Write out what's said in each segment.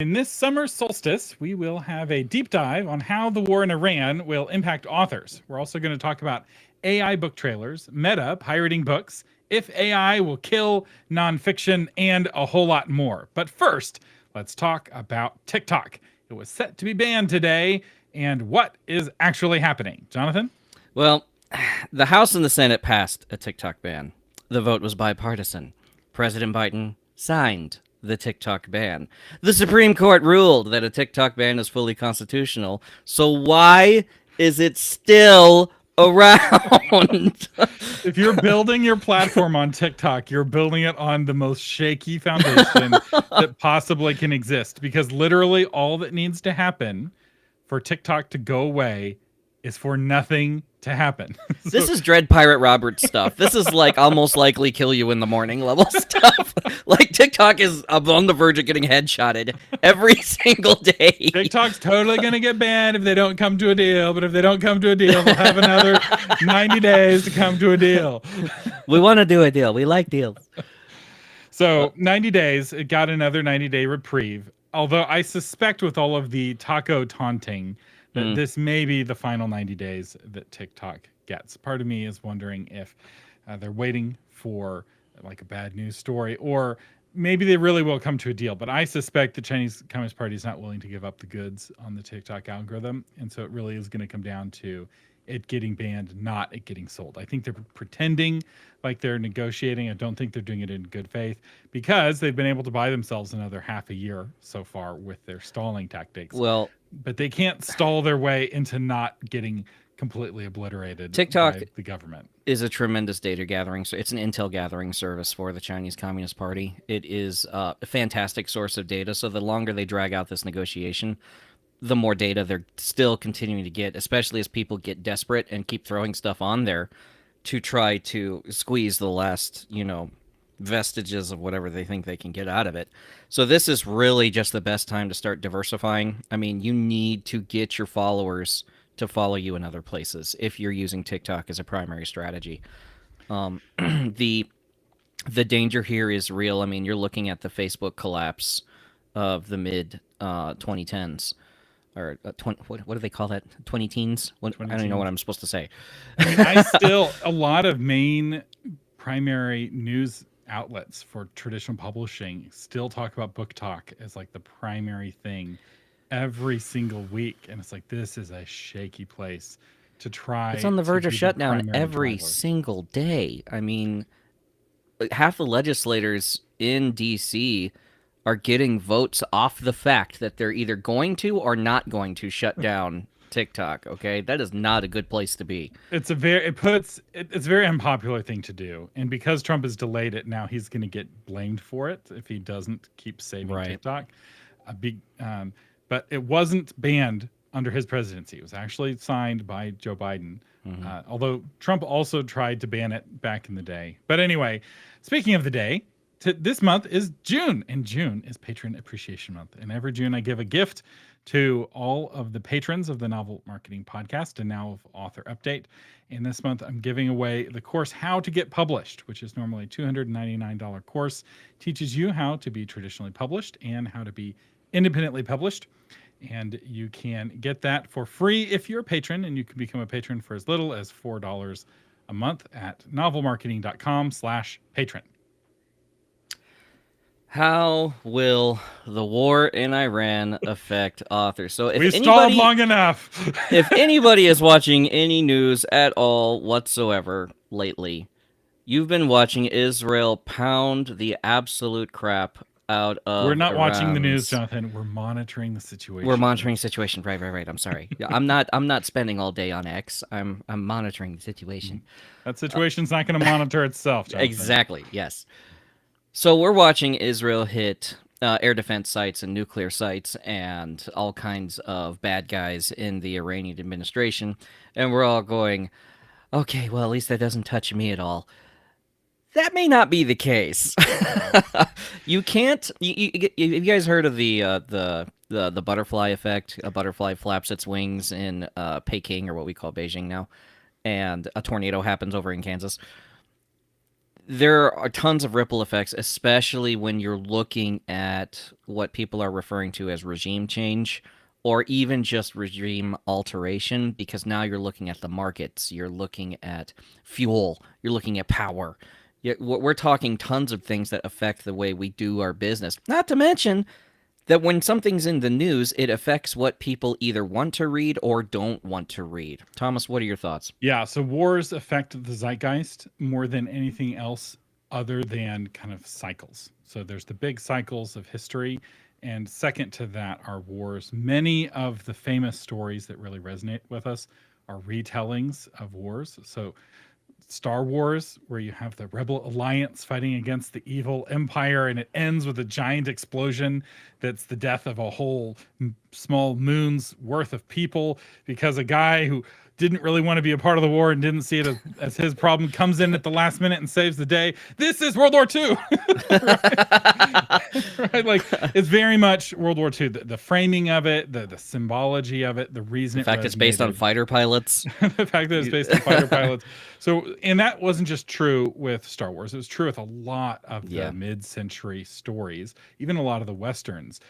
In this summer solstice, we will have a deep dive on how the war in Iran will impact authors. We're also going to talk about AI book trailers, Meta pirating books, if AI will kill nonfiction, and a whole lot more. But first, let's talk about TikTok. It was set to be banned today, and what is actually happening? Jonathan? Well, the House and the Senate passed a TikTok ban. The vote was bipartisan. President Biden signed the TikTok ban. The Supreme Court ruled that a TikTok ban is fully constitutional. So why is it still around? If you're building your platform on TikTok, you're building it on the most shaky foundation that possibly can exist, because literally all that needs to happen for TikTok to go away is for nothing to happen. This is Dread Pirate Roberts stuff. This is like almost likely kill you in the morning level stuff. Like TikTok is on the verge of getting headshotted every single day. TikTok's totally going to get banned if they don't come to a deal. But if they don't come to a deal, they'll have another 90 days to come to a deal. We want to do a deal. We like deals. So 90 days, it got another 90-day reprieve. Although I suspect with all of the taco taunting that this may be the final 90 days that TikTok gets. Part of me is wondering if they're waiting for like a bad news story, or maybe they really will come to a deal. But I suspect the Chinese Communist Party is not willing to give up the goods on the TikTok algorithm. And so it really is going to come down to it getting banned, not it getting sold. I think they're pretending like they're negotiating. I don't think they're doing it in good faith, because they've been able to buy themselves another half a year so far with their stalling tactics. Well, but they can't stall their way into not getting completely obliterated TikTok by the government. Is a tremendous data gathering. So it's an intel gathering service for the Chinese Communist Party. It is a fantastic source of data. So the longer they drag out this negotiation, the more data they're still continuing to get, especially as people get desperate and keep throwing stuff on there to try to squeeze the last, vestiges of whatever they think they can get out of it. So this is really just the best time to start diversifying. I mean, you need to get your followers to follow you in other places if you're using TikTok as a primary strategy. The danger here is real. I mean, you're looking at the Facebook collapse of the mid 2010s. Or 20, what do they call that? 20 teens? I don't even know what I'm supposed to say. I mean, a lot of main primary news outlets for traditional publishing still talk about Book Talk as like the primary thing every single week. And it's like, this is a shaky place to try. It's on the verge of shutdown every single day. I mean, half the legislators in D.C. are getting votes off the fact that they're either going to or not going to shut down TikTok. Okay, that is not a good place to be. It's a very unpopular thing to do, and because Trump has delayed it, now he's going to get blamed for it if he doesn't keep saving TikTok. But it wasn't banned under his presidency. It was actually signed by Joe Biden. Although Trump also tried to ban it back in the day. But anyway, speaking of the day, this month is June, and June is Patron Appreciation Month. And every June I give a gift to all of the patrons of the Novel Marketing Podcast and now of Author Update. And this month I'm giving away the course How to Get Published, which is normally a $299 course. Teaches you how to be traditionally published and how to be independently published. And you can get that for free if you're a patron, and you can become a patron for as little as $4 a month at novelmarketing.com/patron. How will the war in Iran affect authors? So if we stalled long enough. If anybody is watching any news at all whatsoever lately, you've been watching Israel pound the absolute crap out of We're not Iran's... watching the news, Jonathan. We're monitoring the situation. We're monitoring the situation. Right. I'm sorry. I'm not spending all day on X. I'm monitoring the situation. That situation's not going to monitor itself, Jonathan. Exactly. Yes. So we're watching Israel hit air defense sites and nuclear sites and all kinds of bad guys in the Iranian administration, and we're all going, okay, well, at least that doesn't touch me at all. That may not be the case. You can't. You guys heard of the butterfly effect? A butterfly flaps its wings in Peking, or what we call Beijing now, and a tornado happens over in Kansas. There are tons of ripple effects, especially when you're looking at what people are referring to as regime change or even just regime alteration, because now you're looking at the markets, you're looking at fuel, you're looking at power. We're talking tons of things that affect the way we do our business. Not to mention that when something's in the news, it affects what people either want to read or don't want to read. Thomas, what are your thoughts? Yeah, so wars affect the zeitgeist more than anything else other than kind of cycles. So there's the big cycles of history, and second to that are wars. Many of the famous stories that really resonate with us are retellings of wars. So Star Wars, where you have the Rebel Alliance fighting against the evil Empire, and it ends with a giant explosion that's the death of a whole small moon's worth of people because a guy who didn't really want to be a part of the war and didn't see it as his problem comes in at the last minute and saves the day. This is World War II. Right? Like, it's very much World War II. The framing of it, the symbology of it, the reason The fact it's based on fighter pilots. the fact that it's based on fighter pilots. So, and that wasn't just true with Star Wars. It was true with a lot of the mid-century stories. Even a lot of the Westerns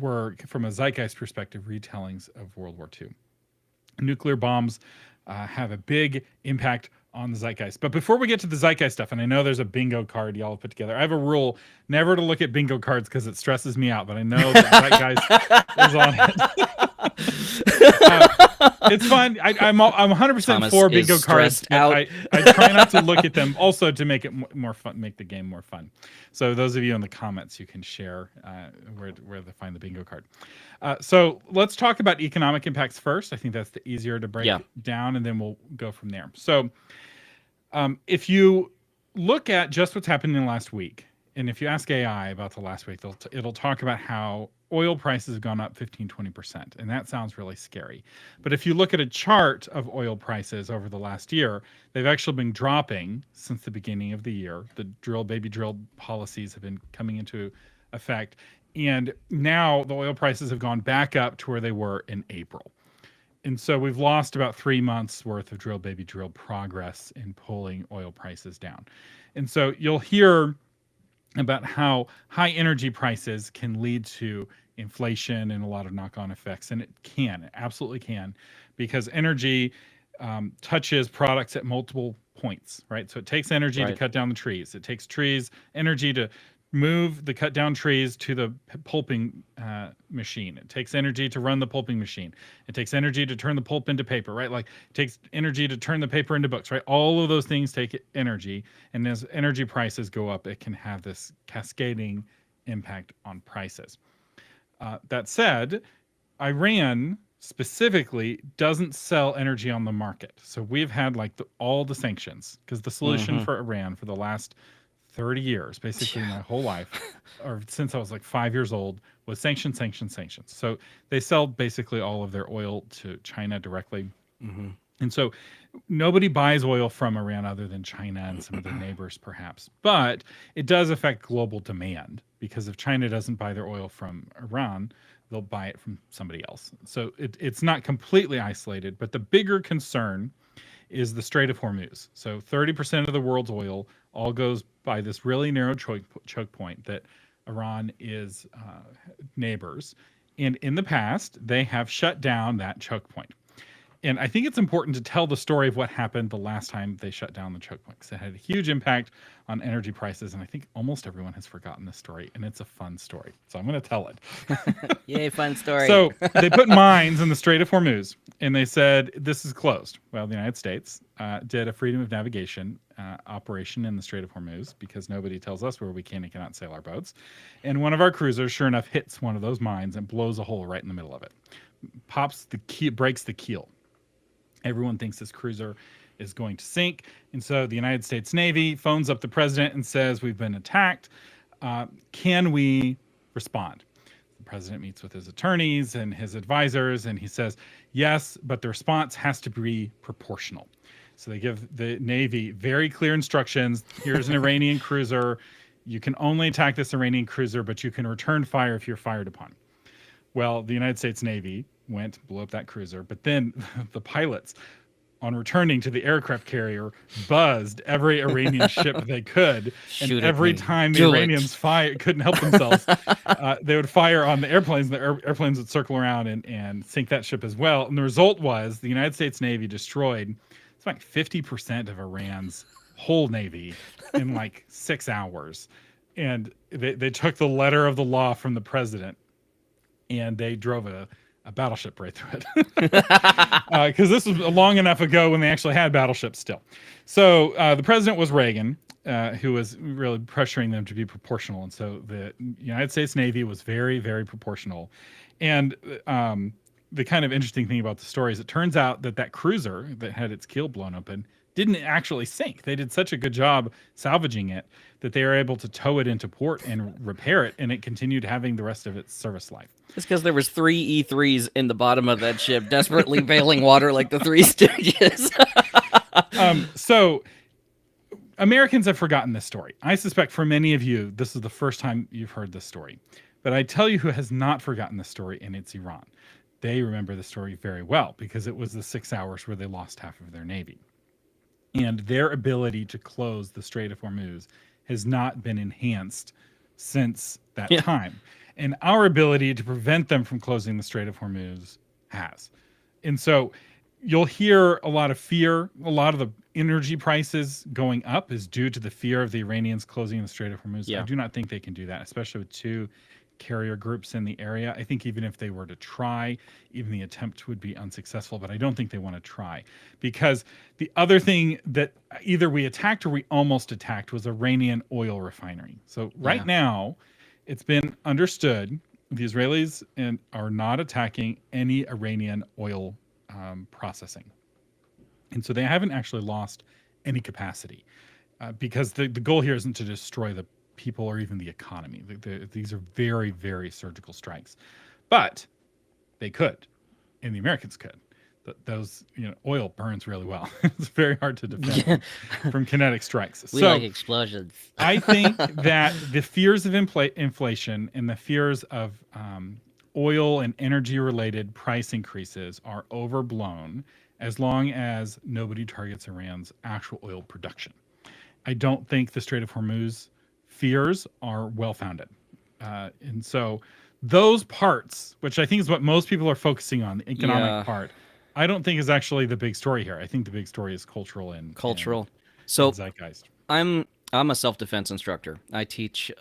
were, from a zeitgeist perspective, retellings of World War II. Nuclear bombs have a big impact on the zeitgeist. But before we get to the zeitgeist stuff, and I know there's a bingo card y'all have put together. I have a rule never to look at bingo cards because it stresses me out, but I know that zeitgeist is on it. It's fun. I'm 100% Thomas for bingo cards. Out. I try not to look at them also to make it more fun, make the game more fun. So those of you in the comments, you can share where to find the bingo card. So let's talk about economic impacts first. I think that's the easier to break down, and then we'll go from there. So if you look at just what's happened in the last week, and if you ask AI about the last week, it'll talk about how oil prices have gone up 15-20%. And that sounds really scary. But if you look at a chart of oil prices over the last year, they've actually been dropping since the beginning of the year. The drill, baby drill policies have been coming into effect. And now the oil prices have gone back up to where they were in April. And so we've lost about 3 months worth of drill, baby drill progress in pulling oil prices down. And so you'll hear about how high energy prices can lead to inflation and a lot of knock-on effects. And it absolutely can, because energy touches products at multiple points, right? So it takes energy to cut down the trees. It takes energy to move the cut down trees to the pulping machine. It takes energy to run the pulping machine. It takes energy to turn the pulp into paper, right? Like, it takes energy to turn the paper into books, right? All of those things take energy. And as energy prices go up, it can have this cascading impact on prices. That said, Iran specifically doesn't sell energy on the market. So we've had like all the sanctions, because the solution for Iran for the last 30 years, basically my whole life, or since I was like 5 years old, was sanctions. So they sell basically all of their oil to China directly. And so nobody buys oil from Iran other than China and some of their neighbors, perhaps. But it does affect global demand, because if China doesn't buy their oil from Iran, they'll buy it from somebody else. So it's not completely isolated, but the bigger concern is the Strait of Hormuz. So 30% of the world's oil all goes by this really narrow choke point that Iran is neighbors. And in the past, they have shut down that choke point. And I think it's important to tell the story of what happened the last time they shut down the choke point, because it had a huge impact on energy prices. And I think almost everyone has forgotten this story, and it's a fun story. So I'm going to tell it. Yay, fun story. So they put mines in the Strait of Hormuz, and they said, this is closed. Well, the United States did a freedom of navigation operation in the Strait of Hormuz, because nobody tells us where we can and cannot sail our boats. And one of our cruisers, sure enough, hits one of those mines and blows a hole right in the middle of it. Breaks the keel. Everyone thinks this cruiser is going to sink. And so the United States Navy phones up the president and says, we've been attacked. Can we respond? The president meets with his attorneys and his advisors, and he says, yes, but the response has to be proportional. So they give the Navy very clear instructions. Here's an Iranian cruiser. You can only attack this Iranian cruiser, but you can return fire if you're fired upon. Well, the United States Navy blew up that cruiser, but then the pilots on returning to the aircraft carrier, buzzed every Iranian ship they could, and Shoot at every me. time the Do it. Iranians couldn't help themselves, they would fire on the airplanes. The airplanes would circle around and sink that ship as well. And the result was the United States Navy destroyed it's like 50% of Iran's whole navy in like 6 hours. And they took the letter of the law from the president, and they drove a battleship right through it. Because this was long enough ago when they actually had battleships still. So the president was Reagan, who was really pressuring them to be proportional. And so the United States Navy was very, very proportional. And the kind of interesting thing about the story is it turns out that cruiser that had its keel blown open didn't actually sink. They did such a good job salvaging it that they were able to tow it into port and repair it, and it continued having the rest of its service life. It's because there was 3 E3s in the bottom of that ship, desperately bailing water like the Three Stooges. So Americans have forgotten this story. I suspect for many of you, this is the first time you've heard this story. But I tell you who has not forgotten this story, and it's Iran. They remember the story very well because it was the 6 hours where they lost half of their navy. And their ability to close the Strait of Hormuz has not been enhanced since that time. And our ability to prevent them from closing the Strait of Hormuz has. And so you'll hear a lot of fear. A lot of the energy prices going up is due to the fear of the Iranians closing the Strait of Hormuz. I do not think they can do that, especially with 2 carrier groups in the area. I think even if they were to try, even the attempt would be unsuccessful, but I don't think they want to try. Because the other thing that either we attacked or we almost attacked was Iranian oil refinery. So right now, it's been understood the Israelis are not attacking any Iranian oil processing. And so they haven't actually lost any capacity because the goal here isn't to destroy the people or even the economy. These are very, very surgical strikes. But they could, and the Americans could. Those, oil burns really well. It's very hard to defend from kinetic strikes. We like explosions. I think that the fears of inflation and the fears of oil and energy-related price increases are overblown as long as nobody targets Iran's actual oil production. I don't think the Strait of Hormuz fears are well-founded. And so those parts, which I think is what most people are focusing on, the economic part, I don't think is actually the big story here. I think the big story is cultural and zeitgeist. I'm a self-defense instructor. I teach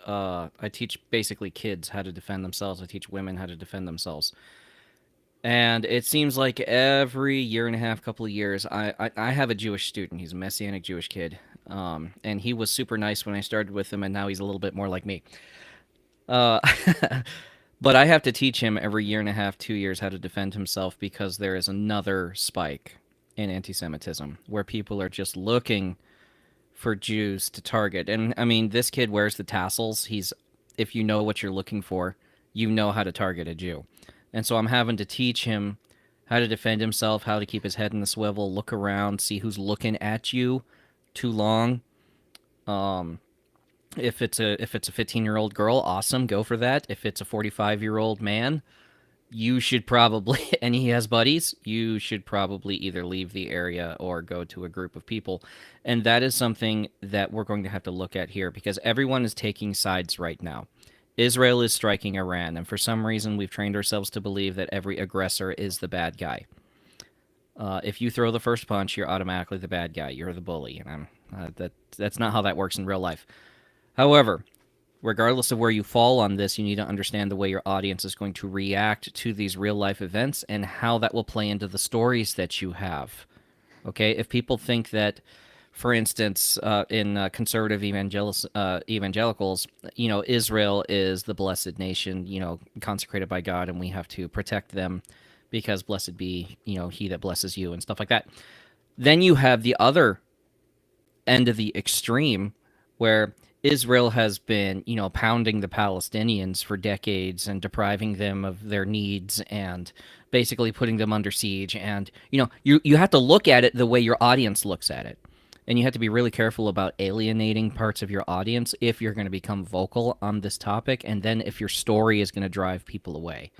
basically kids how to defend themselves. I teach women how to defend themselves. And it seems like every year and a half, couple of years, I have a Jewish student. He's a Messianic Jewish kid. And he was super nice when I started with him, and now he's a little bit more like me. But I have to teach him every year and a half, 2 years, how to defend himself because there is another spike in anti-Semitism where people are just looking for Jews to target. And, I mean, this kid wears the tassels. If you know what you're looking for, you know how to target a Jew. And so I'm having to teach him how to defend himself, how to keep his head in the swivel, look around, see who's looking at you too long. If it's a 15-year-old girl, awesome, go for that. If it's a 45-year-old man, you should probably, and he has buddies, you should probably either leave the area or go to a group of people. And that is something that we're going to have to look at here because everyone is taking sides right now. Israel is striking Iran, and for some reason we've trained ourselves to believe that every aggressor is the bad guy. If you throw the first punch, you're automatically the bad guy. You're the bully, and that's not how that works in real life. However, regardless of where you fall on this, you need to understand the way your audience is going to react to these real-life events and how that will play into the stories that you have. Okay? If people think that, for instance, in conservative evangelicals, Israel is the blessed nation, consecrated by God, and we have to protect them because blessed be, he that blesses you and stuff like that. Then you have the other end of the extreme where Israel has been, pounding the Palestinians for decades and depriving them of their needs and basically putting them under siege. And, you have to look at it the way your audience looks at it. And you have to be really careful about alienating parts of your audience if you're going to become vocal on this topic, and then if your story is going to drive people away.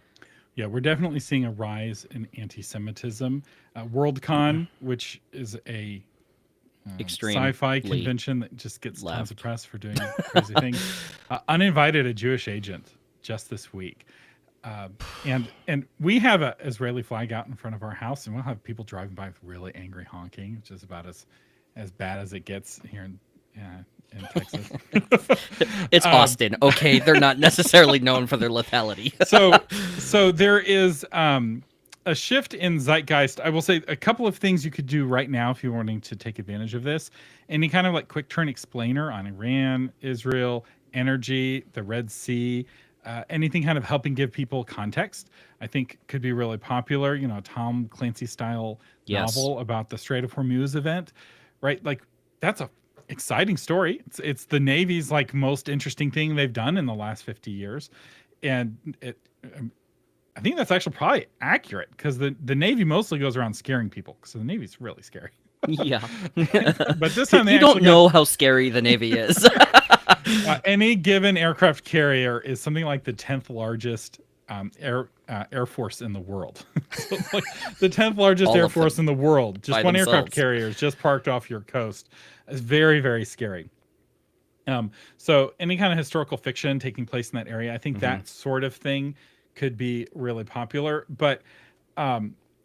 Yeah, we're definitely seeing a rise in anti-Semitism. Worldcon, which is a sci-fi Extremely convention that just gets tons of left. press for doing crazy things, uninvited a Jewish agent just this week. And we have an Israeli flag out in front of our house, and we'll have people driving by with really angry honking, which is about as bad as it gets here in Texas. It's Austin, okay? They're not necessarily known for their lethality. So there is a shift in zeitgeist. I will say a couple of things you could do right now if you're wanting to take advantage of this. Any kind of like quick turn explainer on Iran, Israel, energy, the Red Sea, anything kind of helping give people context, I think could be really popular. You know, a Tom Clancy style novel about the Strait of Hormuz event, right? Like that's a exciting story. It's the Navy's like most interesting thing they've done in the last 50 years. And I think that's actually probably accurate because the Navy mostly goes around scaring people. So the Navy's really scary. Yeah. But this time they you don't know how scary the Navy is. Any given aircraft carrier is something like the 10th largest air force in the world. So it's like the 10th largest air force in the world. Just one aircraft carrier is just parked off your coast. It's very, very scary. So any kind of historical fiction taking place in that area, I think that sort of thing could be really popular. But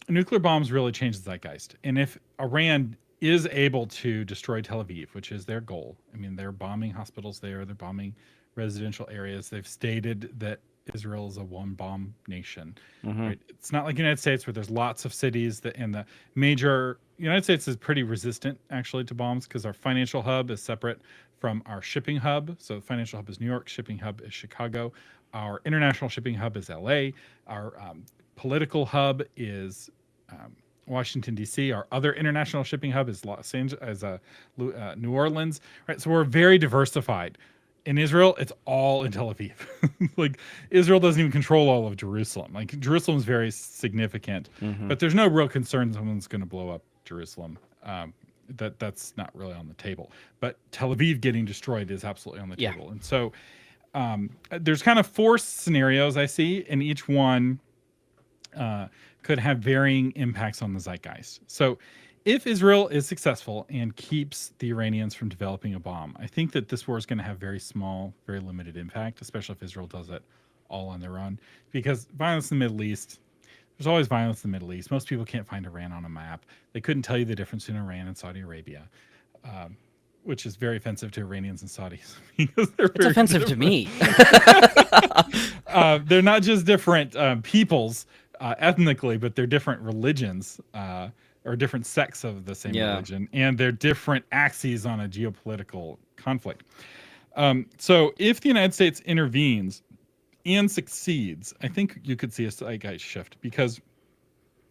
nuclear bombs really change the zeitgeist. And if Iran is able to destroy Tel Aviv, which is their goal, I mean, they're bombing hospitals there, they're bombing residential areas. They've stated that Israel is a one-bomb nation. Right? It's not like the United States where there's lots of cities that, and the major United States is pretty resistant actually to bombs because our financial hub is separate from our shipping hub. So the financial hub is New York, shipping hub is Chicago. Our international shipping hub is LA. Our political hub is Washington, D.C. Our other international shipping hub is Los Angeles, New Orleans. Right, so we're very diversified. In Israel, it's all in Tel Aviv. Like Israel doesn't even control all of Jerusalem. Like Jerusalem is very significant, but there's no real concern someone's going to blow up Jerusalem. That's not really on the table. But Tel Aviv getting destroyed is absolutely on the table. And so there's kind of four scenarios I see, and each one could have varying impacts on the zeitgeist. So if Israel is successful and keeps the Iranians from developing a bomb, I think that this war is going to have very small, very limited impact, especially if Israel does it all on their own. Because violence in the Middle East, there's always violence in the Middle East. Most people can't find Iran on a map. They couldn't tell you the difference between Iran and Saudi Arabia, which is very offensive to Iranians and Saudis. Because it's offensive to me. They're not just different peoples ethnically, but they're different religions. Or different sects of the same religion, and they're different axes on a geopolitical conflict. So if the United States intervenes and succeeds, I think you could see a zeitgeist shift because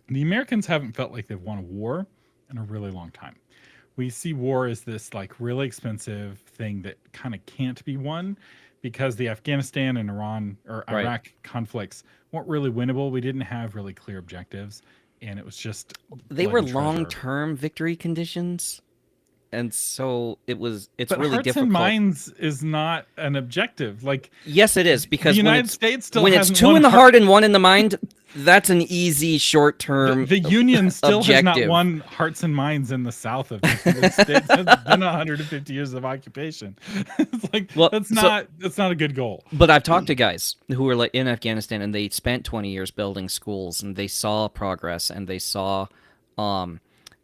the Americans haven't felt like they've won a war in a really long time. We see war as this like really expensive thing that kind of can't be won because the Afghanistan and Iraq conflicts weren't really winnable. We didn't have really clear objectives. And it was just they were long-term victory conditions, and so it's but really hearts difficult. And minds is not an objective. Like yes, it is because the United States still when it's two in the heart and one in the mind, that's an easy short-term. The Union still objective. Has not won hearts and minds in the South of the United States. It's been 150 years of occupation. It's like that's not a good goal. But I've talked to guys who were like in Afghanistan and they spent 20 years building schools and they saw progress and they saw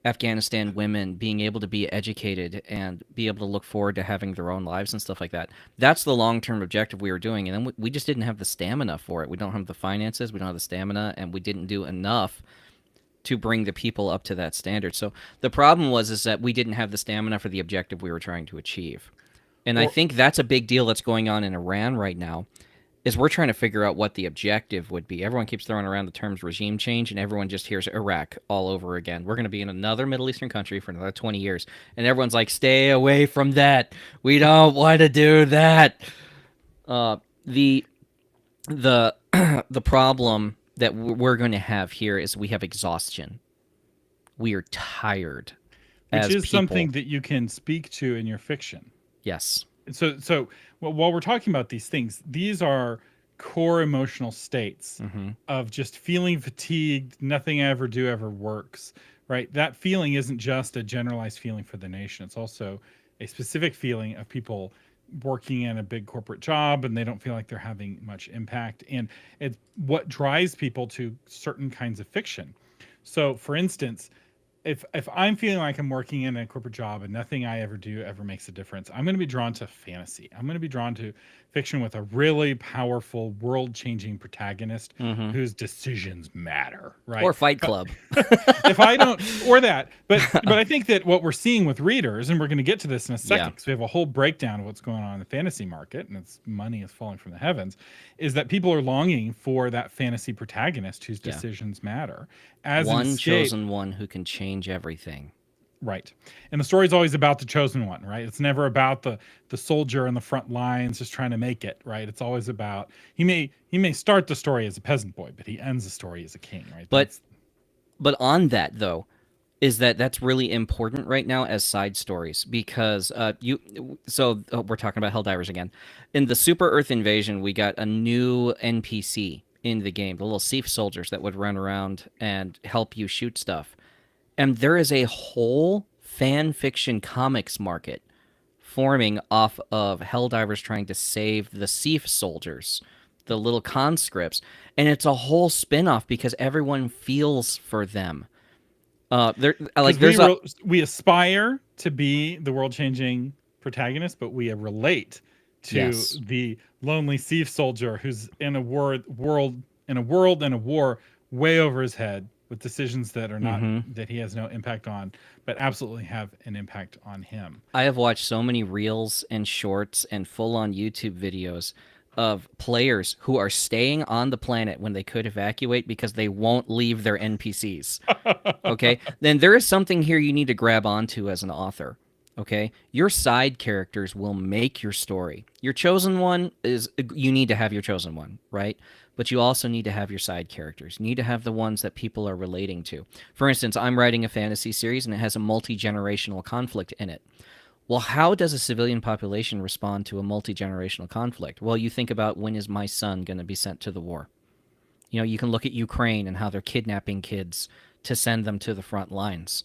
Afghanistan women being able to be educated and be able to look forward to having their own lives and stuff like that. That's the long-term objective we were doing, and then we just didn't have the stamina for it. We don't have the finances, we don't have the stamina, and we didn't do enough to bring the people up to that standard. So the problem is that we didn't have the stamina for the objective we were trying to achieve. And I think that's a big deal that's going on in Iran right now, is we're trying to figure out what the objective would be. Everyone keeps throwing around the terms regime change, and everyone just hears Iraq all over again. We're going to be in another Middle Eastern country for another 20 years, and everyone's like, stay away from that. We don't want to do that. The problem that we're going to have here is we have exhaustion. We are tired. Which is something that you can speak to in your fiction. Yes. So while we're talking about these things, these are core emotional states Mm-hmm. of just feeling fatigued, nothing I ever do ever works, right? That feeling isn't just a generalized feeling for the nation. It's also a specific feeling of people working in a big corporate job and they don't feel like they're having much impact. And it's what drives people to certain kinds of fiction. So, for instance, if I'm feeling like I'm working in a corporate job and nothing I ever do ever makes a difference, I'm going to be drawn to fantasy. I'm going to be drawn to fiction with a really powerful, world-changing protagonist Mm-hmm. whose decisions matter, right? Or Fight Club. If I don't, or that, but I think that what we're seeing with readers, and we're going to get to this in a second, Yeah. because we have a whole breakdown of what's going on in the fantasy market, and it's money is falling from the heavens, is that people are longing for that fantasy protagonist whose Yeah. decisions matter, as an One escape. chosen one who can change everything. Right. And the story's always about the chosen one, right? It's never about the soldier in the front lines just trying to make it, right? It's always about he may start the story as a peasant boy, but he ends the story as a king, right? But on that though, is that's really important right now as side stories because we're talking about Helldivers again. In the Super Earth Invasion, we got a new NPC in the game, the little Sief soldiers that would run around and help you shoot stuff. And there is a whole fan fiction comics market forming off of Helldivers trying to save the Sief soldiers, the little conscripts, and it's a whole spin-off because everyone feels for them. We aspire to be the world-changing protagonist, but we relate to the lonely Sief soldier who's in a world and a war way over his head with decisions that are not that he has no impact on, but absolutely have an impact on him. I have watched so many reels and shorts and full-on YouTube videos of players who are staying on the planet when they could evacuate because they won't leave their NPCs. Okay? Then there is something here you need to grab onto as an author. Okay? Your side characters will make your story. Your chosen one you need to have your chosen one, right? But you also need to have your side characters. You need to have the ones that people are relating to. For instance, I'm writing a fantasy series and it has a multi-generational conflict in it. Well, how does a civilian population respond to a multi-generational conflict? Well, you think about, when is my son going to be sent to the war? You know, you can look at Ukraine and how they're kidnapping kids to send them to the front lines.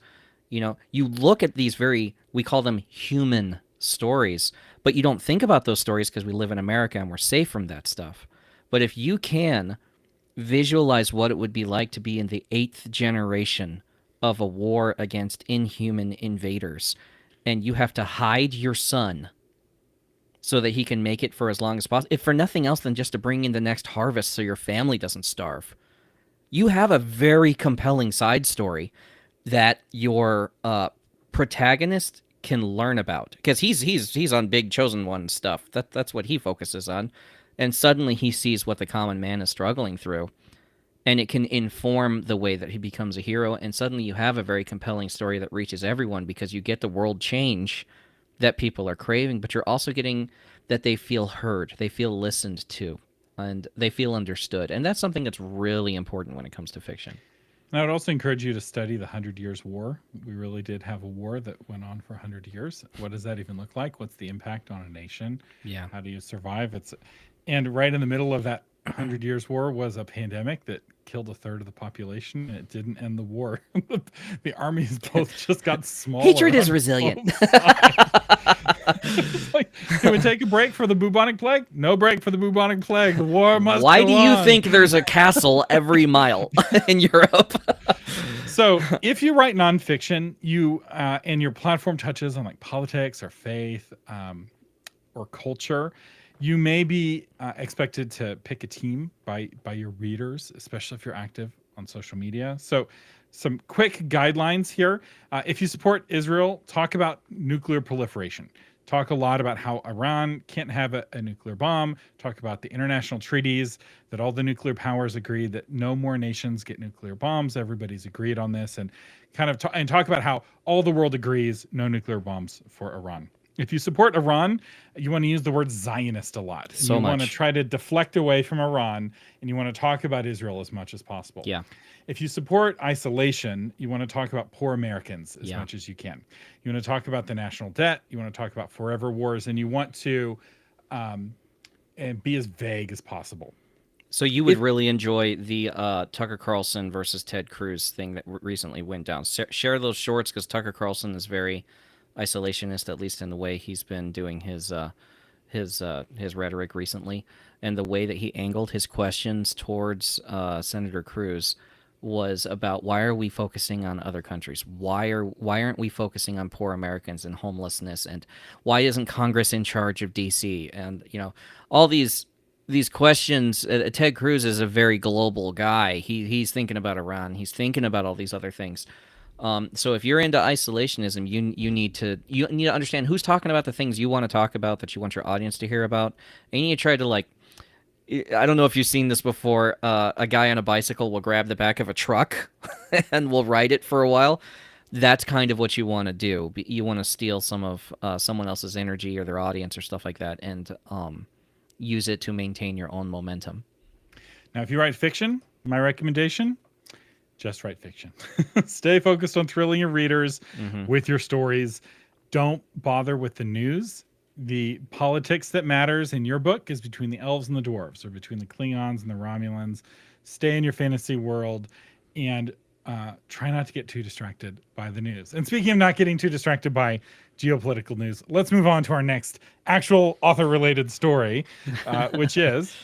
You know, you look at these we call them human stories, but you don't think about those stories because we live in America and we're safe from that stuff. But if you can visualize what it would be like to be in the 8th generation of a war against inhuman invaders, and you have to hide your son so that he can make it for as long as possible, if for nothing else than just to bring in the next harvest so your family doesn't starve, you have a very compelling side story that your protagonist can learn about, because he's on big chosen one stuff. That's what he focuses on. And suddenly he sees what the common man is struggling through, and it can inform the way that he becomes a hero. And suddenly you have a very compelling story that reaches everyone because you get the world change that people are craving, but you're also getting that they feel heard, they feel listened to, and they feel understood. And that's something that's really important when it comes to fiction. And I would also encourage you to study the 100 Years' War. We really did have a war that went on for 100 years. What does that even look like? What's the impact on a nation? Yeah. How do you survive? And right in the middle of that 100 Years' War was a pandemic that killed a third of the population, and it didn't end the war. The armies both just got smaller. Hatred is resilient. It's like, can we take a break for the bubonic plague? No break for the bubonic plague. The war must Why go do you on. think there's a castle every mile in Europe? So if you write nonfiction, you and your platform touches on like politics or faith or culture, you may be expected to pick a team by your readers, especially if you're active on social media. So some quick guidelines here. If you support Israel, talk about nuclear proliferation. Talk a lot about how Iran can't have a nuclear bomb. Talk about the international treaties that all the nuclear powers agreed that no more nations get nuclear bombs. Everybody's agreed on this, and kind of talk about how all the world agrees no nuclear bombs for Iran. If you support Iran, you want to use the word Zionist a lot. You want to try to deflect away from Iran, and you want to talk about Israel as much as possible. Yeah. If you support isolation, you want to talk about poor Americans as much as you can. You want to talk about the national debt. You want to talk about forever wars, and you want to and be as vague as possible. So you would really enjoy the Tucker Carlson versus Ted Cruz thing that recently went down. Share those shorts because Tucker Carlson is very isolationist, at least in the way he's been doing his rhetoric recently, and the way that he angled his questions towards Senator Cruz was about why are we focusing on other countries? Why aren't we focusing on poor Americans and homelessness? And why isn't Congress in charge of D.C.? And all these questions. Ted Cruz is a very global guy. He's thinking about Iran. He's thinking about all these other things. So if you're into isolationism, you need to understand who's talking about the things you want to talk about, that you want your audience to hear about, and you need to try to, like, I don't know if you've seen this before. A guy on a bicycle will grab the back of a truck and will ride it for a while. That's kind of what you want to do. You want to steal some of someone else's energy or their audience or stuff like that, and use it to maintain your own momentum. Now, if you write fiction, my recommendation: just write fiction. Stay focused on thrilling your readers with your stories. Don't bother with the news. The politics that matters in your book is between the elves and the dwarves, or between the Klingons and the Romulans. Stay in your fantasy world, and try not to get too distracted by the news. And speaking of not getting too distracted by geopolitical news, let's move on to our next actual author-related story, which is...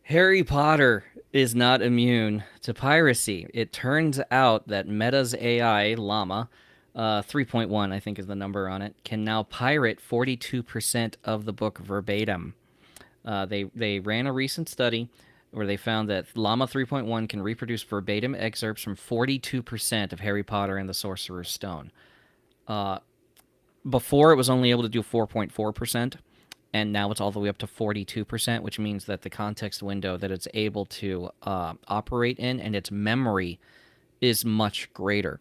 Harry Potter is not immune to piracy. It turns out that Meta's AI, Llama, 3.1, I think is the number on it, can now pirate 42% of the book verbatim. They ran a recent study where they found that Llama 3.1 can reproduce verbatim excerpts from 42% of Harry Potter and the Sorcerer's Stone. Before, it was only able to do 4.4%, and now it's all the way up to 42%, which means that the context window that it's able to operate in and its memory is much greater.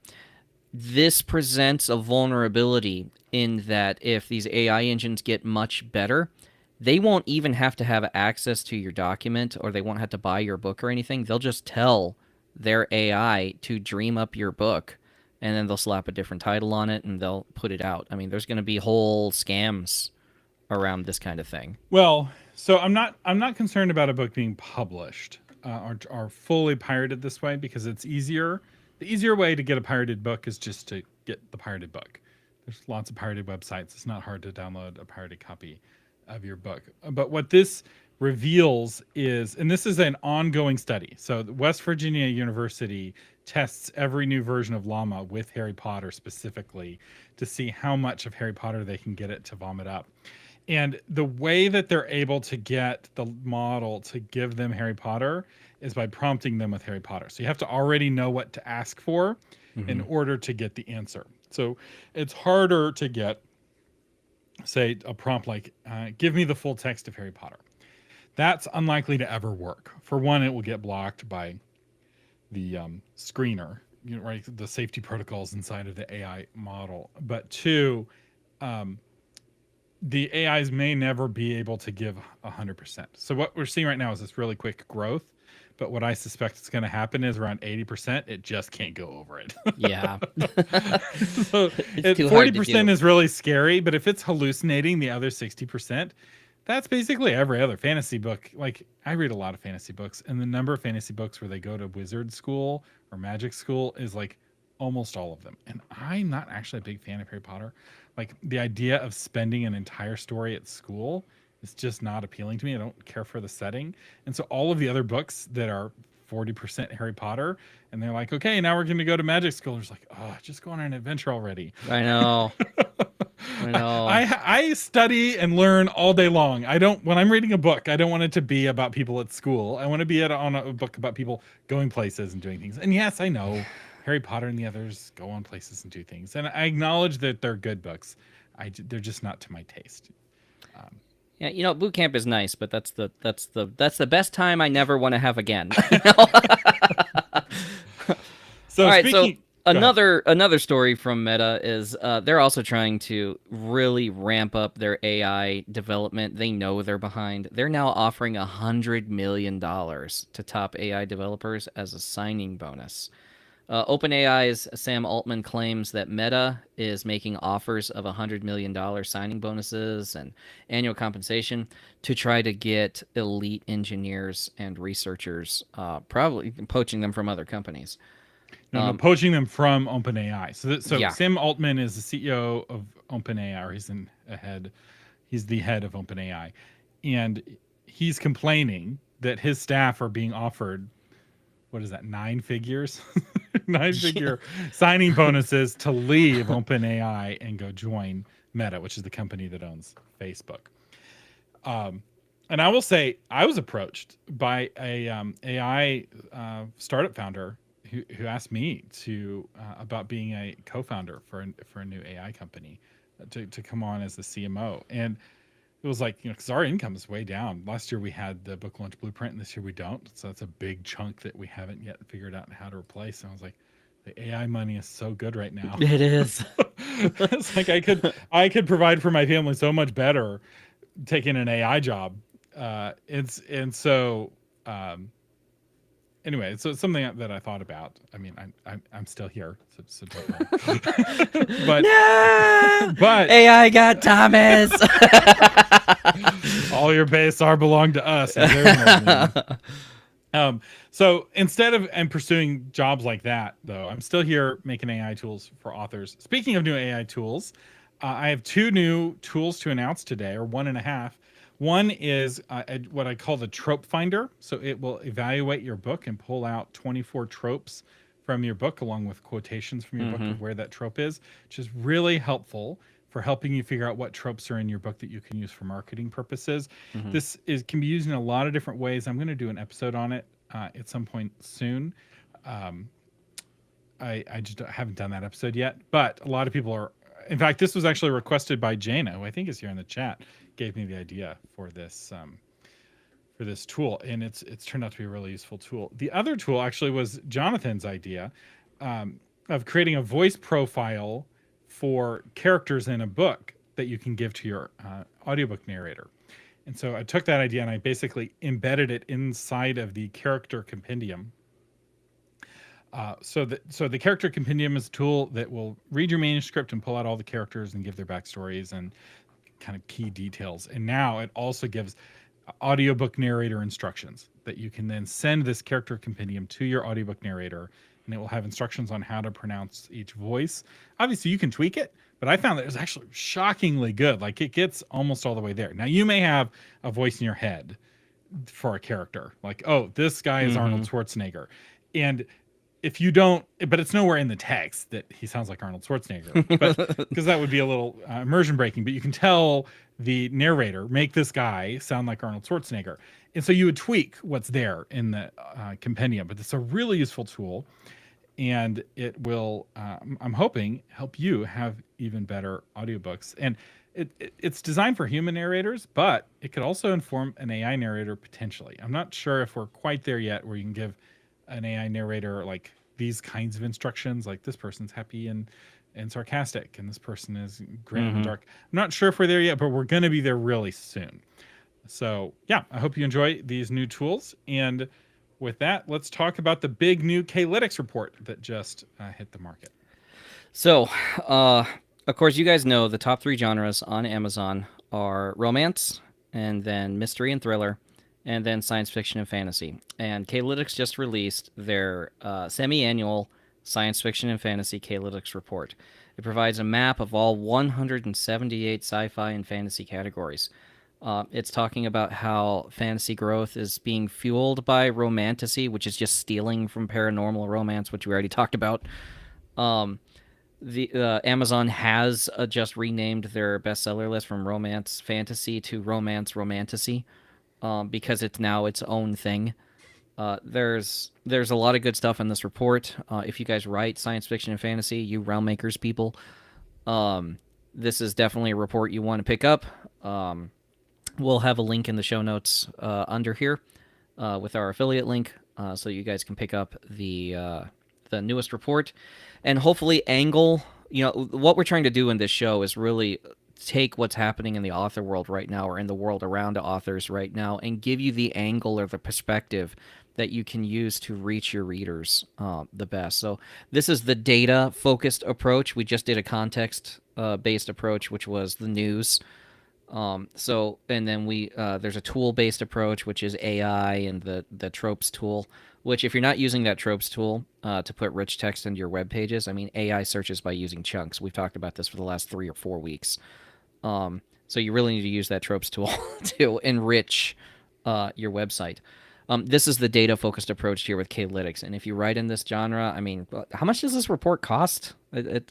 This presents a vulnerability in that if these AI engines get much better, they won't even have to have access to your document, or they won't have to buy your book or anything. They'll just tell their AI to dream up your book, and then they'll slap a different title on it and they'll put it out. I mean, there's going to be whole scams around this kind of thing. Well, so I'm not concerned about a book being published or fully pirated this way, because it's easier. The easier way to get a pirated book is just to get the pirated book. There's lots of pirated websites. It's not hard to download a pirated copy of your book. But what this reveals is, and this is an ongoing study. So West Virginia University tests every new version of Llama with Harry Potter specifically to see how much of Harry Potter they can get it to vomit up. And the way that they're able to get the model to give them Harry Potter is by prompting them with Harry Potter. So you have to already know what to ask for in order to get the answer. So it's harder to get, say, a prompt like, give me the full text of Harry Potter. That's unlikely to ever work. For one, it will get blocked by the screener, right? The safety protocols inside of the AI model. But two, the AIs may never be able to give 100%. So what we're seeing right now is this really quick growth. But what I suspect is going to happen is around 80%, it just can't go over it. Yeah. So 40% is really scary. But if it's hallucinating the other 60%, that's basically every other fantasy book. Like, I read a lot of fantasy books, and the number of fantasy books where they go to wizard school or magic school is like almost all of them. And I'm not actually a big fan of Harry Potter. Like, the idea of spending an entire story at school is just not appealing to me. I don't care for the setting. And so all of the other books that are 40% Harry Potter, and they're like, okay, now we're going to go to magic school. It's like, oh, just go on an adventure already. I know. I know. I study and learn all day long. When I'm reading a book, I don't want it to be about people at school. I want to be on a book about people going places and doing things. And yes, I know Harry Potter and the others go on places and do things. And I acknowledge that they're good books. They're just not to my taste. Yeah, boot camp is nice, but that's the best time I never want to have again. So all right, another story from Meta is they're also trying to really ramp up their AI development. They know they're behind. They're now offering $100 million to top AI developers as a signing bonus. OpenAI's Sam Altman claims that Meta is making offers of $100 million signing bonuses and annual compensation to try to get elite engineers and researchers, probably poaching them from other companies. No, poaching them from OpenAI. So Yeah. Sam Altman is the CEO of OpenAI, or he's the head of OpenAI, and he's complaining that his staff are being offered, what is that, 9 figures, 9-figure signing bonuses to leave OpenAI and go join Meta, which is the company that owns Facebook. And I will say, I was approached by a AI startup founder who asked me to about being a co-founder for a new AI company to come on as the CMO. And it was like, because our income is way down. Last year we had the book launch blueprint, and this year we don't. So that's a big chunk that we haven't yet figured out how to replace. And I was like, the AI money is so good right now. It is. It's like I could provide for my family so much better taking an AI job. Anyway, so it's something that I thought about. I mean, I'm still here, so don't worry. but No! but AI got Thomas. all your base are belong to us. So instead of pursuing jobs like that, though, I'm still here making AI tools for authors. Speaking of new AI tools, I have 2 new tools to announce today, or 1.5. One is what I call the trope finder. So it will evaluate your book and pull out 24 tropes from your book, along with quotations from your book of where that trope is, which is really helpful for helping you figure out what tropes are in your book that you can use for marketing purposes. This can be used in a lot of different ways. I'm going to do an episode on it at some point soon. I just haven't done that episode yet, but a lot of people are. In fact, this was actually requested by Jaina, who I think is here in the chat, gave me the idea for this tool, and it's turned out to be a really useful tool. The other tool actually was Jonathan's idea of creating a voice profile for characters in a book that you can give to your audiobook narrator. And so I took that idea and I basically embedded it inside of the character compendium. So the character compendium is a tool that will read your manuscript and pull out all the characters and give their backstories and kind of key details. And now it also gives audiobook narrator instructions that you can then send this character compendium to your audiobook narrator, and it will have instructions on how to pronounce each voice. Obviously, you can tweak it, but I found that it was actually shockingly good. Like, it gets almost all the way there. Now, you may have a voice in your head for a character, like, oh, this guy is Arnold Schwarzenegger. And if you don't, but it's nowhere in the text that he sounds like Arnold Schwarzenegger, but because that would be a little immersion breaking, but you can tell the narrator, make this guy sound like Arnold Schwarzenegger. And so you would tweak what's there in the compendium, but it's a really useful tool, and it will, I'm hoping, help you have even better audiobooks. And it's designed for human narrators, but it could also inform an AI narrator potentially. I'm not sure if we're quite there yet where you can give an AI narrator like these kinds of instructions, like this person's happy and sarcastic, and this person is grim and dark. I'm not sure if we're there yet, but we're going to be there really soon. So yeah, I hope you enjoy these new tools. And with that, let's talk about the big new K-lytics report that just hit the market. So, of course, you guys know the top 3 genres on Amazon are romance, and then mystery and thriller, and then science fiction and fantasy. And K-lytics just released their semi-annual science fiction and fantasy K-lytics report. It provides a map of all 178 sci-fi and fantasy categories. It's talking about how fantasy growth is being fueled by romantasy, which is just stealing from paranormal romance, which we already talked about. Amazon has just renamed their bestseller list from romance fantasy to romance romantasy. Because it's now its own thing. There's a lot of good stuff in this report. If you guys write science fiction and fantasy, you realm makers people, this is definitely a report you want to pick up. We'll have a link in the show notes under here with our affiliate link, so you guys can pick up the newest report and hopefully angle. You know, what we're trying to do in this show is really take what's happening in the author world right now, or in the world around authors right now, and give you the angle or the perspective that you can use to reach your readers the best. So this is the data focused approach. We just did a context based approach, which was the news. And then there's a tool based approach, which is AI and the tropes tool, which if you're not using that tropes tool to put rich text into your web pages, I mean, AI searches by using chunks. We've talked about this for the last 3 or 4 weeks. So you really need to use that tropes tool to enrich your website. This is the data-focused approach here with K-lytics. And if you write in this genre, I mean, how much does this report cost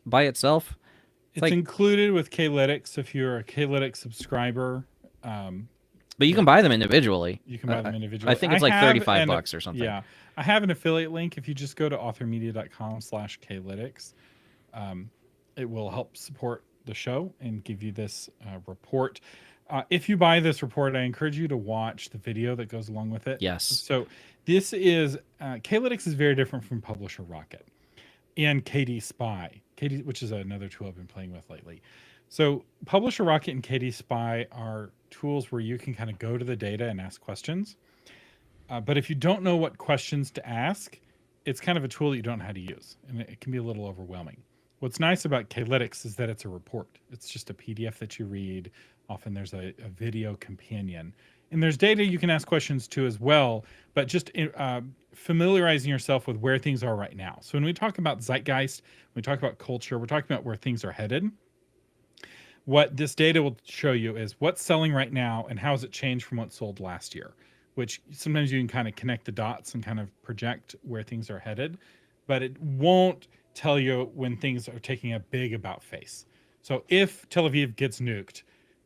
by itself? It's like, included with K-lytics if you're a K-lytics subscriber. But you can buy them individually. You can buy them individually. I think it's like $35 or something. Yeah. I have an affiliate link. If you just go to authormedia.com/K-lytics, it will help support the show and give you this report. If you buy this report, I encourage you to watch the video that goes along with it. Yes. So this is K-lytics is very different from Publisher Rocket and KD Spy, which is another tool I've been playing with lately. So Publisher Rocket and KD Spy are tools where you can kind of go to the data and ask questions. But if you don't know what questions to ask, it's kind of a tool that you don't know how to use, and it can be a little overwhelming. What's nice about K-lytics is that it's a report. It's just a PDF that you read. Often there's a video companion. And there's data you can ask questions to as well, but just familiarizing yourself with where things are right now. So when we talk about zeitgeist, when we talk about culture, we're talking about where things are headed. What this data will show you is what's selling right now and how has it changed from what sold last year, which sometimes you can kind of connect the dots and kind of project where things are headed, but it won't tell you when things are taking a big about face. So if Tel Aviv gets nuked,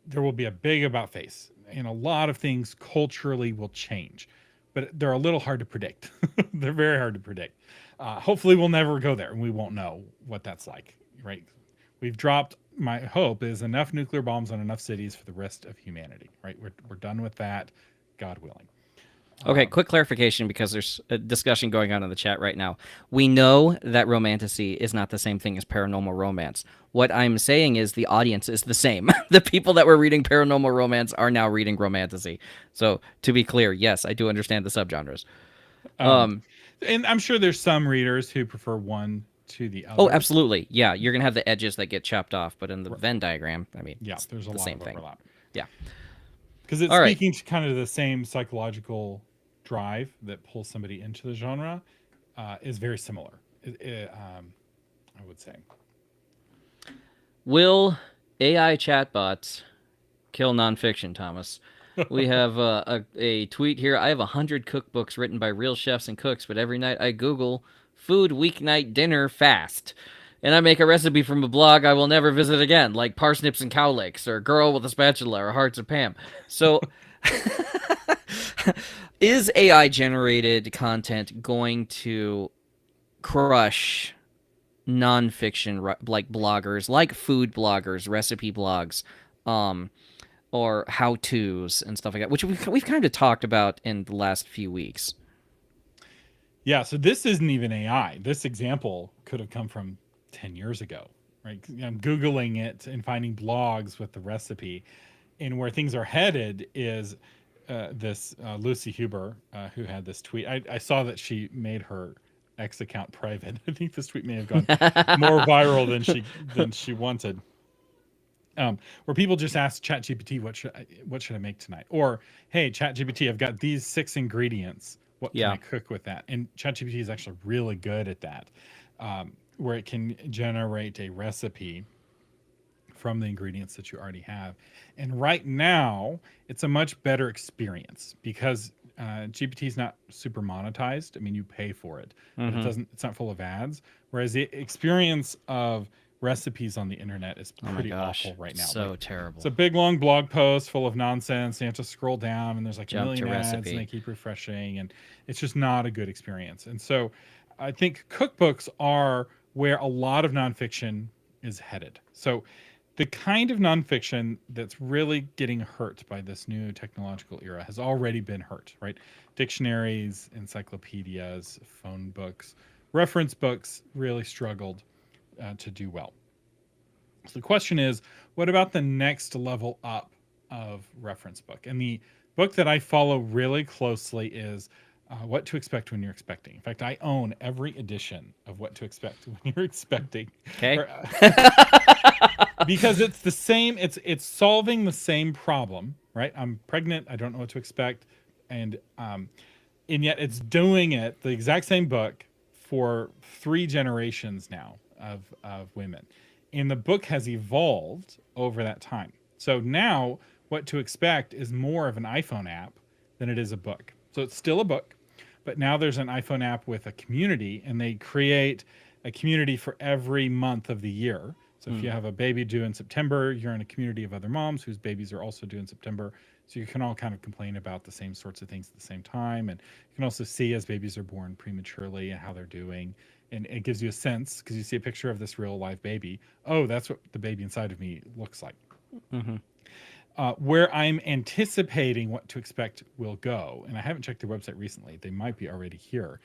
there will be a big about face, and a lot of things culturally will change, but they're a little hard to predict. They're very hard to predict. Hopefully we'll never go there and we won't know what that's like, right? We've dropped, my hope is, enough nuclear bombs on enough cities for the rest of humanity, right? We're done with that, God willing. Okay, quick clarification, because there's a discussion going on in the chat right now. We know that romantasy is not the same thing as paranormal romance. What I'm saying is the audience is the same. The people that were reading paranormal romance are now reading romantasy. So to be clear, yes, I do understand the subgenres. And I'm sure there's some readers who prefer one to the other. Oh, absolutely. Yeah, you're going to have the edges that get chopped off, but in the Venn diagram, I mean, yeah, there's a lot of overlap. Yeah. Because it's speaking to kind of the same psychological drive that pulls somebody into the genre, is very similar, I would say. Will AI chatbots kill nonfiction, Thomas? We have a tweet here. I have 100 cookbooks written by real chefs and cooks, but every night I Google food weeknight dinner fast, and I make a recipe from a blog I will never visit again, like parsnips and cowlicks, or girl with a spatula, or hearts of Pam. So is AI generated content going to crush nonfiction, like bloggers, like food bloggers, recipe blogs, or how-tos and stuff like that, which we've kind of talked about in the last few weeks? Yeah, so this isn't even AI. This example could have come from 10 years ago, right? I'm Googling it and finding blogs with the recipe. And where things are headed is this Lucy Huber, who had this tweet. I saw that she made her X account private. I think this tweet may have gone more viral than she wanted. Where people just ask ChatGPT, what should I make tonight? Or, hey, ChatGPT, I've got these 6 ingredients. What can I cook with that? And ChatGPT is actually really good at that, where it can generate a recipe from the ingredients that you already have. And right now, it's a much better experience because GPT is not super monetized. I mean, you pay for it, but it's not full of ads. Whereas the experience of recipes on the internet is pretty awful right now. So terrible. It's a big long blog post full of nonsense. You have to scroll down and there's like a million ads and they keep refreshing, and it's just not a good experience. And so I think cookbooks are where a lot of nonfiction is headed. So the kind of nonfiction that's really getting hurt by this new technological era has already been hurt, right? Dictionaries, encyclopedias, phone books, reference books really struggled to do well. So the question is, what about the next level up of reference book? And the book that I follow really closely is What to Expect When You're Expecting. In fact, I own every edition of What to Expect When You're Expecting. Okay. Because it's the same, it's solving the same problem, right? I'm pregnant, I don't know what to expect, and yet it's doing it, the exact same book, for 3 generations now of women. And the book has evolved over that time. So now What to Expect is more of an iPhone app than it is a book. So it's still a book, but now there's an iPhone app with a community, and they create a community for every month of the year. So if you have a baby due in September, you're in a community of other moms whose babies are also due in September. So you can all kind of complain about the same sorts of things at the same time. And you can also see as babies are born prematurely and how they're doing. And it gives you a sense, because you see a picture of this real live baby. Oh, that's what the baby inside of me looks like. Where I'm anticipating What to Expect will go, and I haven't checked their website recently, they might be already here,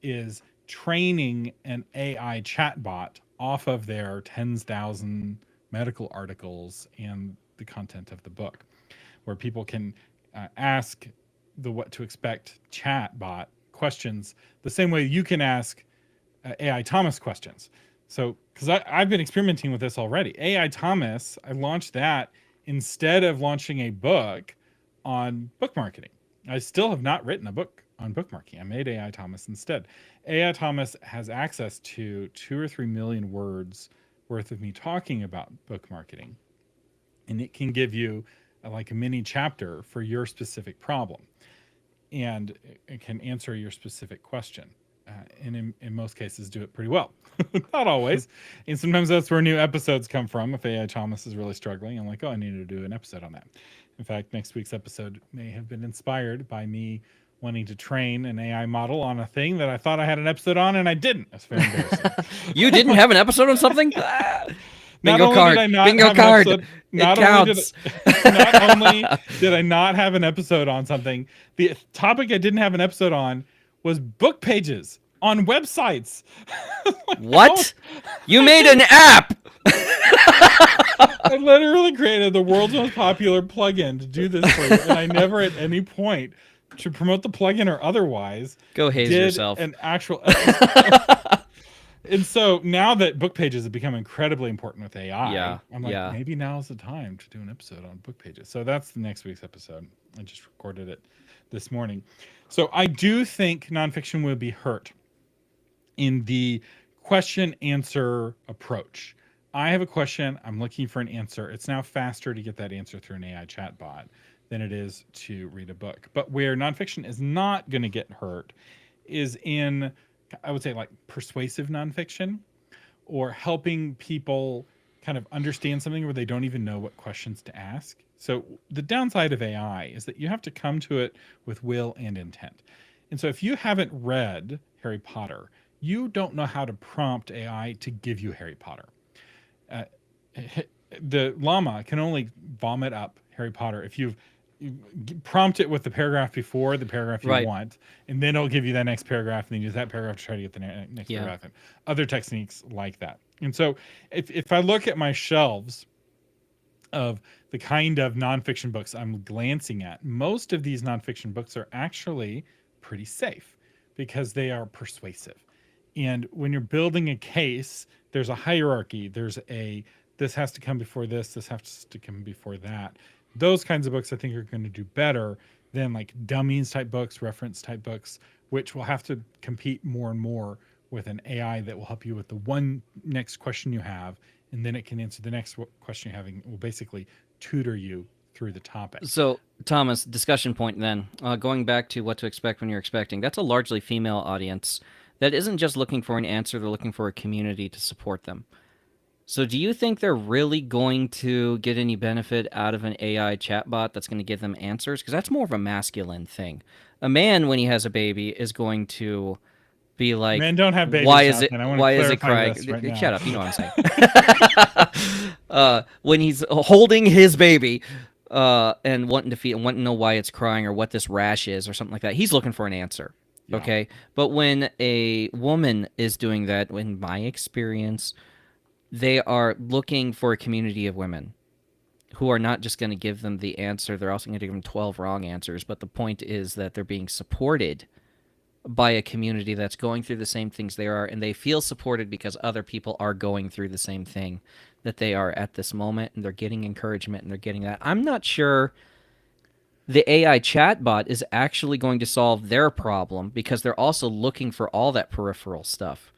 is training an AI chatbot off of their 10,000 medical articles and the content of the book, where people can ask the What to Expect chatbot questions the same way you can ask AI Thomas questions. So, because I've been experimenting with this already. AI Thomas, I launched that instead of launching a book on book marketing. I still have not written a book on book marketing. I made AI Thomas instead. AI Thomas has access to 2 or 3 million words worth of me talking about book marketing. And it can give you like a mini chapter for your specific problem. And it can answer your specific question. And in most cases do it pretty well. Not always. And sometimes that's where new episodes come from. If AI Thomas is really struggling, I'm like, oh, I need to do an episode on that. In fact, next week's episode may have been inspired by me wanting to train an AI model on a thing that I thought I had an episode on, and I didn't. That's very embarrassing. You didn't have an episode on something? Bingo card. Bingo card. It counts. Not only did I not have an episode on something, the topic I didn't have an episode on was book pages on websites. Like, what? You made an app. I literally created the world's most popular plugin to do this for you, and I never at any point, to promote the plugin or otherwise, go haze did yourself. An actual And so now that book pages have become incredibly important with AI, I'm like, maybe now's the time to do an episode on book pages. So that's the next week's episode. I just recorded it this morning. So I do think nonfiction will be hurt in the question answer approach. I have a question, I'm looking for an answer. It's now faster to get that answer through an AI chatbot than it is to read a book. But where nonfiction is not going to get hurt is in, I would say, like persuasive nonfiction, or helping people kind of understand something where they don't even know what questions to ask. So the downside of AI is that you have to come to it with will and intent. And so if you haven't read Harry Potter, you don't know how to prompt AI to give you Harry Potter. The llama can only vomit up Harry Potter if you prompt it with the paragraph before the paragraph you want, and then it'll give you that next paragraph, and then use that paragraph to try to get the next paragraph, and other techniques like that. And so if I look at my shelves of the kind of nonfiction books I'm glancing at, most of these nonfiction books are actually pretty safe because they are persuasive. And when you're building a case, there's a hierarchy. There's this has to come before this has to come before that. Those kinds of books I think are going to do better than like dummies type books, reference type books, which will have to compete more and more with an AI that will help you with the one next question you have, and then it can answer the next question you're having. It will basically tutor you through the topic. So, Thomas, discussion point then. Going back to What to Expect When You're Expecting, that's a largely female audience that isn't just looking for an answer, they're looking for a community to support them. So do you think they're really going to get any benefit out of an AI chatbot that's going to give them answers? Because that's more of a masculine thing. A man, when he has a baby, is going to be like, men don't have babies. Why is it crying? Right, shut up, you know what I'm saying. When he's holding his baby and wanting to feed and wanting to know why it's crying or what this rash is or something like that, he's looking for an answer. Yeah. Okay. But when a woman is doing that, in my experience, They are looking for a community of women who are not just going to give them the answer. They're also going to give them 12 wrong answers. But the point is that they're being supported by a community that's going through the same things they are, and they feel supported because other people are going through the same thing that they are at this moment, and they're getting encouragement and they're getting that. I'm not sure the AI chatbot is actually going to solve their problem because they're also looking for all that peripheral stuff.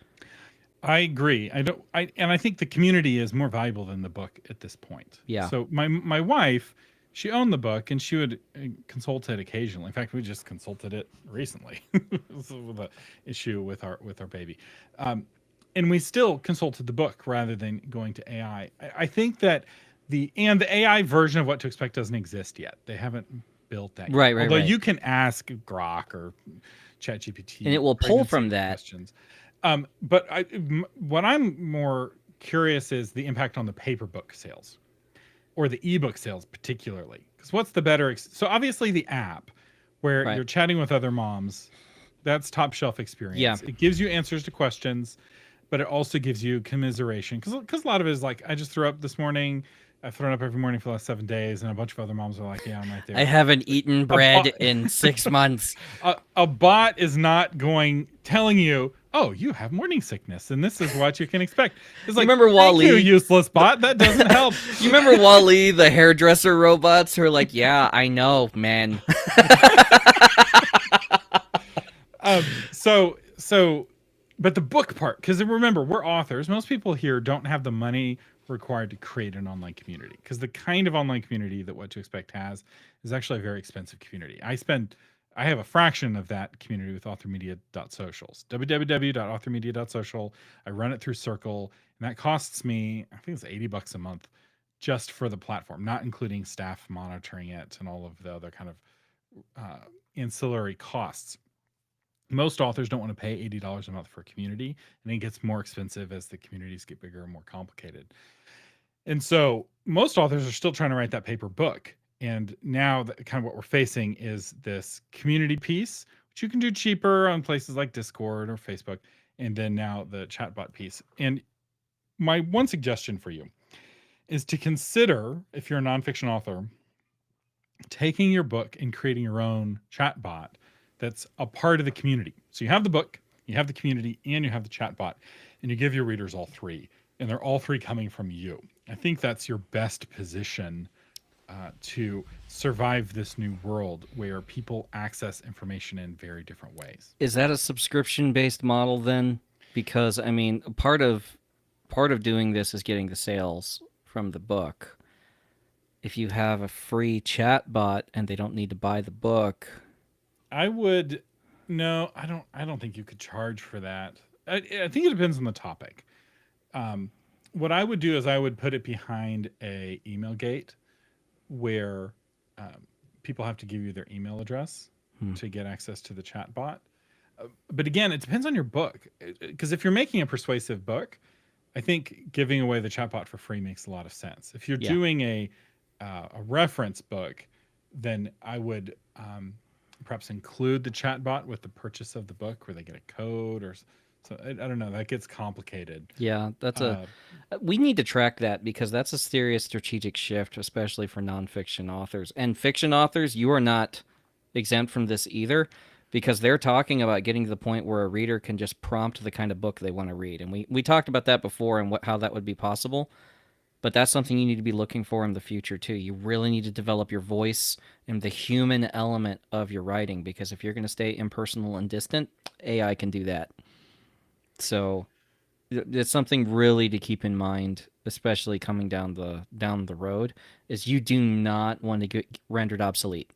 I agree. I think the community is more valuable than the book at this point. Yeah. So my wife, she owned the book and she would consult it occasionally. In fact, we just consulted it recently with an issue with our baby, and we still consulted the book rather than going to AI. I think that the AI version of What to Expect doesn't exist yet. They haven't built that yet. Right. Although you can ask Grok or ChatGPT, and it will pull from that. Questions. But what I'm more curious is the impact on the paper book sales or the ebook sales particularly. Because what's the better? So obviously the app where you're chatting with other moms, that's top shelf experience. Yeah. It gives you answers to questions, but it also gives you commiseration. Because a lot of it is like, I just threw up this morning. I've thrown up every morning for the last 7 days, and a bunch of other moms are like, "Yeah, I'm right there." I haven't eaten bread in 6 months. A bot is not telling you, "Oh, you have morning sickness, and this is what you can expect." It's like, remember Wall-E? Thank you, useless bot. That doesn't help. You remember Wall-E, the hairdresser robots who are like, "Yeah, I know, man." But the book part, because remember, we're authors. Most people here don't have the money required to create an online community, because the kind of online community that What to Expect has is actually a very expensive community. I have a fraction of that community with AuthorMedia.socials, www.authormedia.social. I run it through Circle, and that costs me, I think it's $80 a month just for the platform, not including staff monitoring it and all of the other kind of ancillary costs. Most authors don't want to pay $80 a month for a community, and it gets more expensive as the communities get bigger and more complicated. And so most authors are still trying to write that paper book. And now kind of what we're facing is this community piece, which you can do cheaper on places like Discord or Facebook. And then now the chatbot piece. And my one suggestion for you is to consider, if you're a nonfiction author, taking your book and creating your own chatbot that's a part of the community. So you have the book, you have the community, and you have the chatbot, and you give your readers all three, and they're all three coming from you. I think that's your best position to survive this new world where people access information in very different ways. Is that a subscription-based model then? Because I mean, part of doing this is getting the sales from the book. If you have a free chatbot and they don't need to buy the book, I don't think you could charge for that. I think it depends on the topic. What I would do is I would put it behind a email gate where people have to give you their email address to get access to the chatbot. But again, it depends on your book. Because if you're making a persuasive book, I think giving away the chatbot for free makes a lot of sense. If you're doing a reference book, then I would perhaps include the chatbot with the purchase of the book, where they get a code or so. I don't know. That gets complicated. Yeah, that's we need to track that, because that's a serious strategic shift, especially for nonfiction authors. And fiction authors, you are not exempt from this either, because they're talking about getting to the point where a reader can just prompt the kind of book they want to read. And we talked about that before and how that would be possible. But that's something you need to be looking for in the future, too. You really need to develop your voice and the human element of your writing, because if you're going to stay impersonal and distant, AI can do that. So it's something really to keep in mind, especially coming down the road, is you do not want to get rendered obsolete.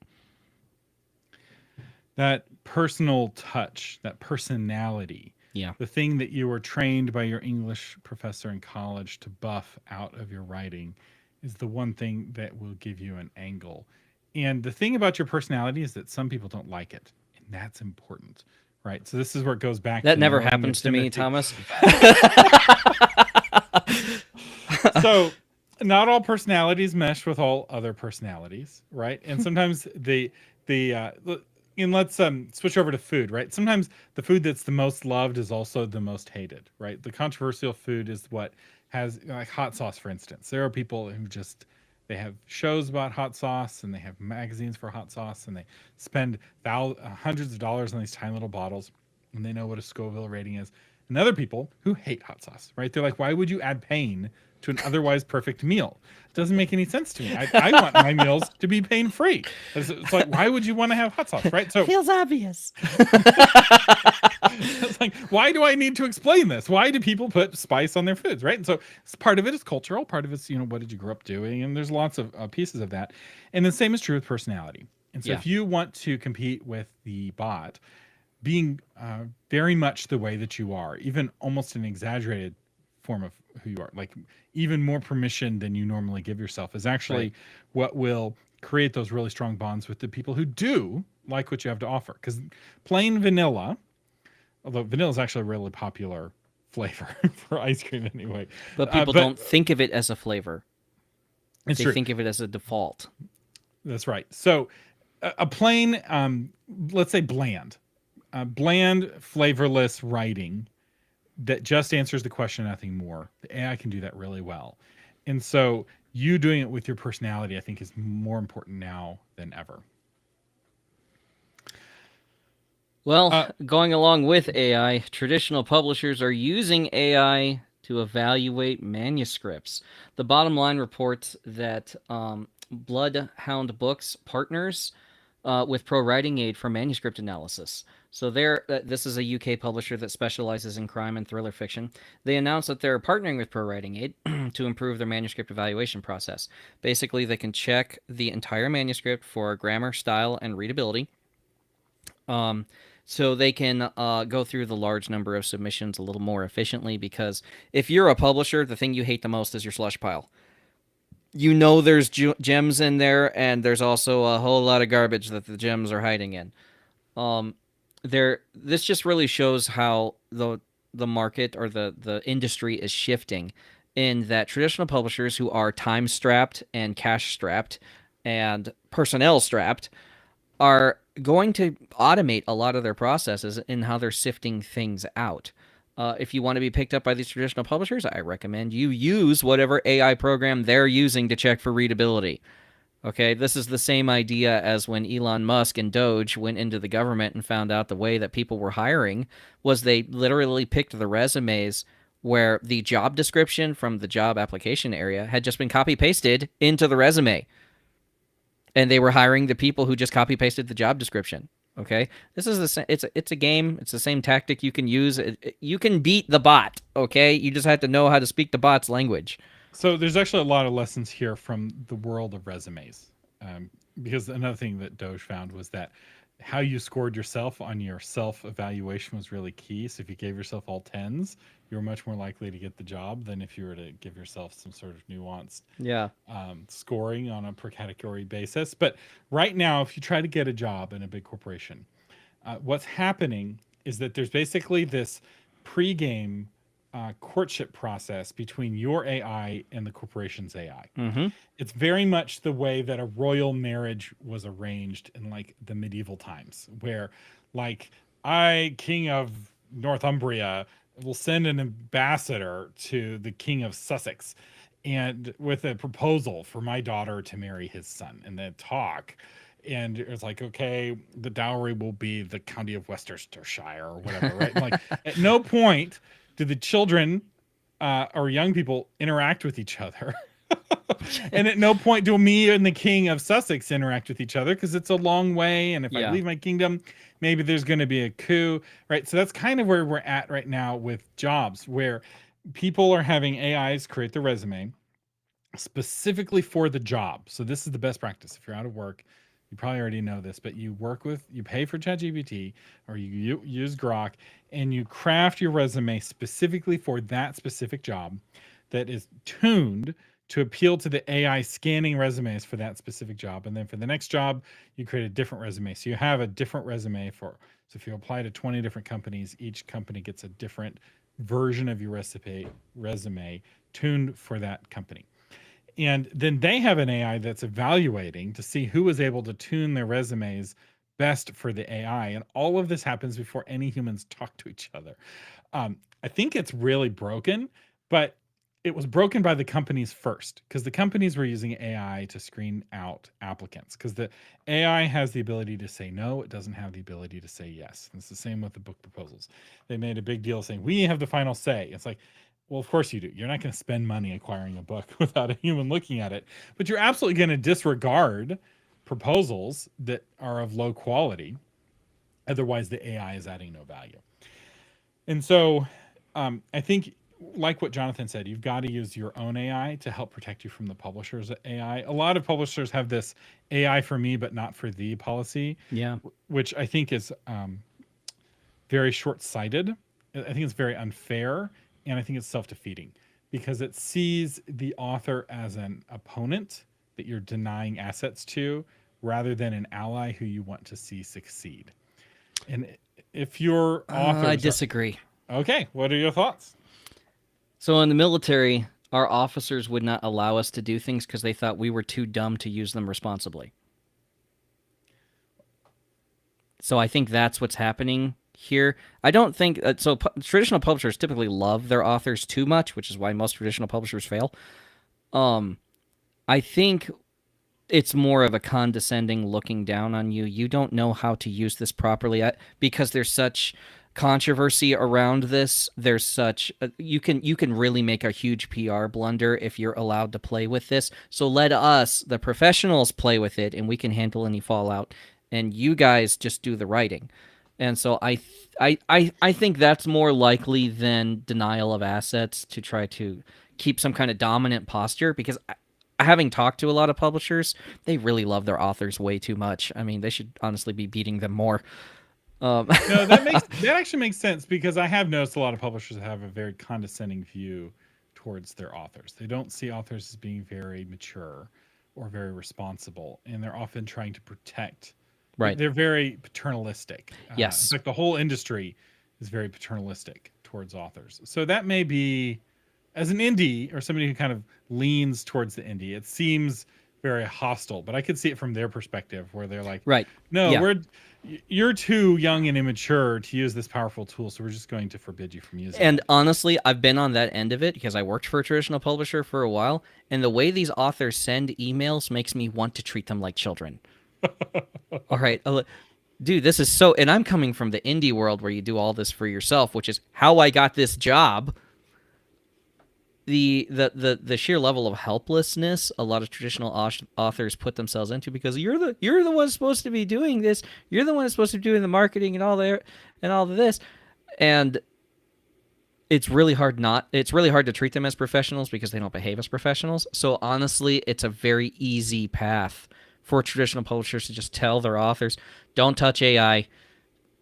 That personal touch, that personality. Yeah. The thing that you were trained by your English professor in college to buff out of your writing is the one thing that will give you an angle. And the thing about your personality is that some people don't like it, and that's important, right? So this is where it goes back. That never happens to me, Thomas. So not all personalities mesh with all other personalities, right? And sometimes and let's switch over to food, right? Sometimes the food that's the most loved is also the most hated, right? The controversial food is what has like hot sauce, for instance. There are people who just they have shows about hot sauce and they have magazines for hot sauce and they spend hundreds of dollars on these tiny little bottles and they know what a Scoville rating is. And other people who hate hot sauce, right? They're like, why would you add pain to an otherwise perfect meal? It doesn't make any sense to me. I want my meals to be pain free. It's like, why would you want to have hot sauce, right? So feels obvious. it's like, why do I need to explain this? Why do people put spice on their foods, right? And so part of it is cultural, part of it's, what did you grow up doing? And there's lots of pieces of that. And the same is true with personality. And so if you want to compete with the bot, being very much the way that you are, even almost an exaggerated form of who you are, like even more permission than you normally give yourself, is actually what will create those really strong bonds with the people who do like what you have to offer. Because plain vanilla, although vanilla is actually a really popular flavor for ice cream anyway. But people don't think of it as a flavor. They think of it as a default. That's right. So a plain, let's say bland, flavorless writing that just answers the question, nothing more. The AI can do that really well. And so you doing it with your personality, I think, is more important now than ever. Well, going along with AI, traditional publishers are using AI to evaluate manuscripts. The Bottom Line reports that Bloodhound Books partners with Pro Writing Aid for manuscript analysis. So this is a UK publisher that specializes in crime and thriller fiction. They announced that they're partnering with Pro Writing Aid to improve their manuscript evaluation process. Basically, they can check the entire manuscript for grammar, style, and readability. So they can go through the large number of submissions a little more efficiently, because if you're a publisher, the thing you hate the most is your slush pile. There's gems in there, and there's also a whole lot of garbage that the gems are hiding in. This just really shows how the market or the industry is shifting, in that traditional publishers who are time strapped and cash strapped and personnel strapped are going to automate a lot of their processes in how they're sifting things out. If you want to be picked up by these traditional publishers, I recommend you use whatever AI program they're using to check for readability. Okay, this is the same idea as when Elon Musk and Doge went into the government and found out the way that people were hiring was they literally picked the resumes where the job description from the job application area had just been copy-pasted into the resume. And they were hiring the people who just copy-pasted the job description. Okay, this is the same. It's a game. It's the same tactic you can use. You can beat the bot. Okay, you just have to know how to speak the bot's language. So there's actually a lot of lessons here from the world of resumes, because another thing that Doge found was that how you scored yourself on your self-evaluation was really key. So if you gave yourself all 10s, you were much more likely to get the job than if you were to give yourself some sort of nuanced scoring on a per category basis. But right now, if you try to get a job in a big corporation, what's happening is that there's basically this pre-game courtship process between your AI and the corporation's AI. Mm-hmm. It's very much the way that a royal marriage was arranged in like the medieval times, where like I, King of Northumbria, will send an ambassador to the King of Sussex and with a proposal for my daughter to marry his son, and then talk. And it's like, okay, the dowry will be the county of Worcestershire or whatever, right? Like at no point do the children or young people interact with each other. And at no point do me and the King of Sussex interact with each other, because it's a long way. And if I leave my kingdom, maybe there's going to be a coup, right? So that's kind of where we're at right now with jobs, where people are having AIs create the resume specifically for the job. So this is the best practice. If you're out of work, you probably already know this, but you pay for ChatGPT or you use Grok, and you craft your resume specifically for that specific job that is tuned to appeal to the AI scanning resumes for that specific job. And then for the next job, you create a different resume. So you have a different resume so if you apply to 20 different companies, each company gets a different version of your resume tuned for that company. And then they have an AI that's evaluating to see who is able to tune their resumes best for the AI. And all of this happens before any humans talk to each other. I think it's really broken, but it was broken by the companies first, because the companies were using AI to screen out applicants, because the AI has the ability to say no, it doesn't have the ability to say yes. And it's the same with the book proposals. They made a big deal saying we have the final say. It's like, well, of course you do. You're not going to spend money acquiring a book without a human looking at it, but you're absolutely going to disregard proposals that are of low quality. Otherwise, the AI is adding no value. And so I think, like what Jonathan said, you've got to use your own AI to help protect you from the publisher's AI. A lot of publishers have this AI for me, but not for thee policy, Yeah. which I think is very short-sighted. I think it's very unfair, and I think it's self-defeating because it sees the author as an opponent that you're denying assets to rather than an ally who you want to see succeed. And if your authors... I disagree. Okay, what are your thoughts? So in the military, our officers would not allow us to do things because they thought we were too dumb to use them responsibly. So I think that's what's happening here. I don't think... traditional publishers typically love their authors too much, which is why most traditional publishers fail. I think it's more of a condescending looking down on you. You don't know how to use this properly because there's such controversy around this. There's such you can really make a huge PR blunder if you're allowed to play with this. So let us, the professionals, play with it, and we can handle any fallout. And you guys just do the writing. And so I think that's more likely than denial of assets to try to keep some kind of dominant posture, because having talked to a lot of publishers, they really love their authors way too much. I mean, they should honestly be beating them more. No, that actually makes sense, because I have noticed a lot of publishers have a very condescending view towards their authors. They don't see authors as being very mature or very responsible, and they're often trying to protect. Right. They're very paternalistic. Yes. In fact, the whole industry is very paternalistic towards authors. So that may be, as an indie or somebody who kind of leans towards the indie, it seems very hostile, but I could see it from their perspective where they're like, right, no, yeah. You're too young and immature to use this powerful tool, so we're just going to forbid you from using it. And honestly, I've been on that end of it because I worked for a traditional publisher for a while, and the way these authors send emails makes me want to treat them like children. All right, dude, this is so... And I'm coming from the indie world where you do all this for yourself, which is how I got this job. The sheer level of helplessness a lot of traditional authors put themselves into, because you're the one supposed to be doing this, you're the one that's supposed to be doing the marketing and all of this, and it's really hard to treat them as professionals because they don't behave as professionals. So honestly, it's a very easy path for traditional publishers to just tell their authors, don't touch AI,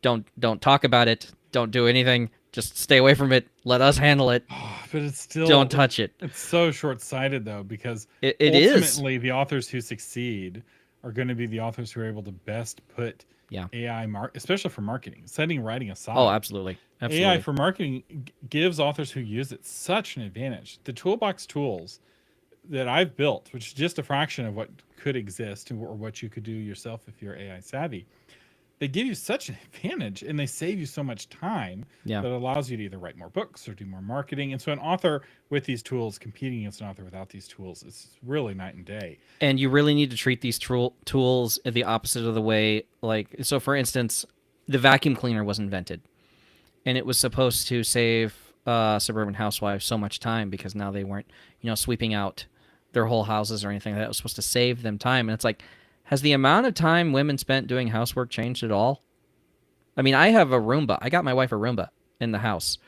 don't talk about it, don't do anything. Just stay away from it. Let us handle it. But it's still... Don't touch it. It's so short-sighted, though, because it ultimately is. the authors who succeed are going to be the authors who are able to best put AI, especially for marketing, setting writing aside. Oh, absolutely. AI for marketing gives authors who use it such an advantage. The toolbox tools that I've built, which is just a fraction of what could exist or what you could do yourself if you're AI savvy, they give you such an advantage, and they save you so much time that allows you to either write more books or do more marketing. And so an author with these tools competing against an author without these tools is really night and day. And you really need to treat these tools the opposite of the way. Like, so for instance, the vacuum cleaner was invented, and it was supposed to save suburban housewives so much time, because now they weren't, sweeping out their whole houses or anything. That was supposed to save them time. And it's like, has the amount of time women spent doing housework changed at all? I mean, I have a Roomba. I got my wife a Roomba in the house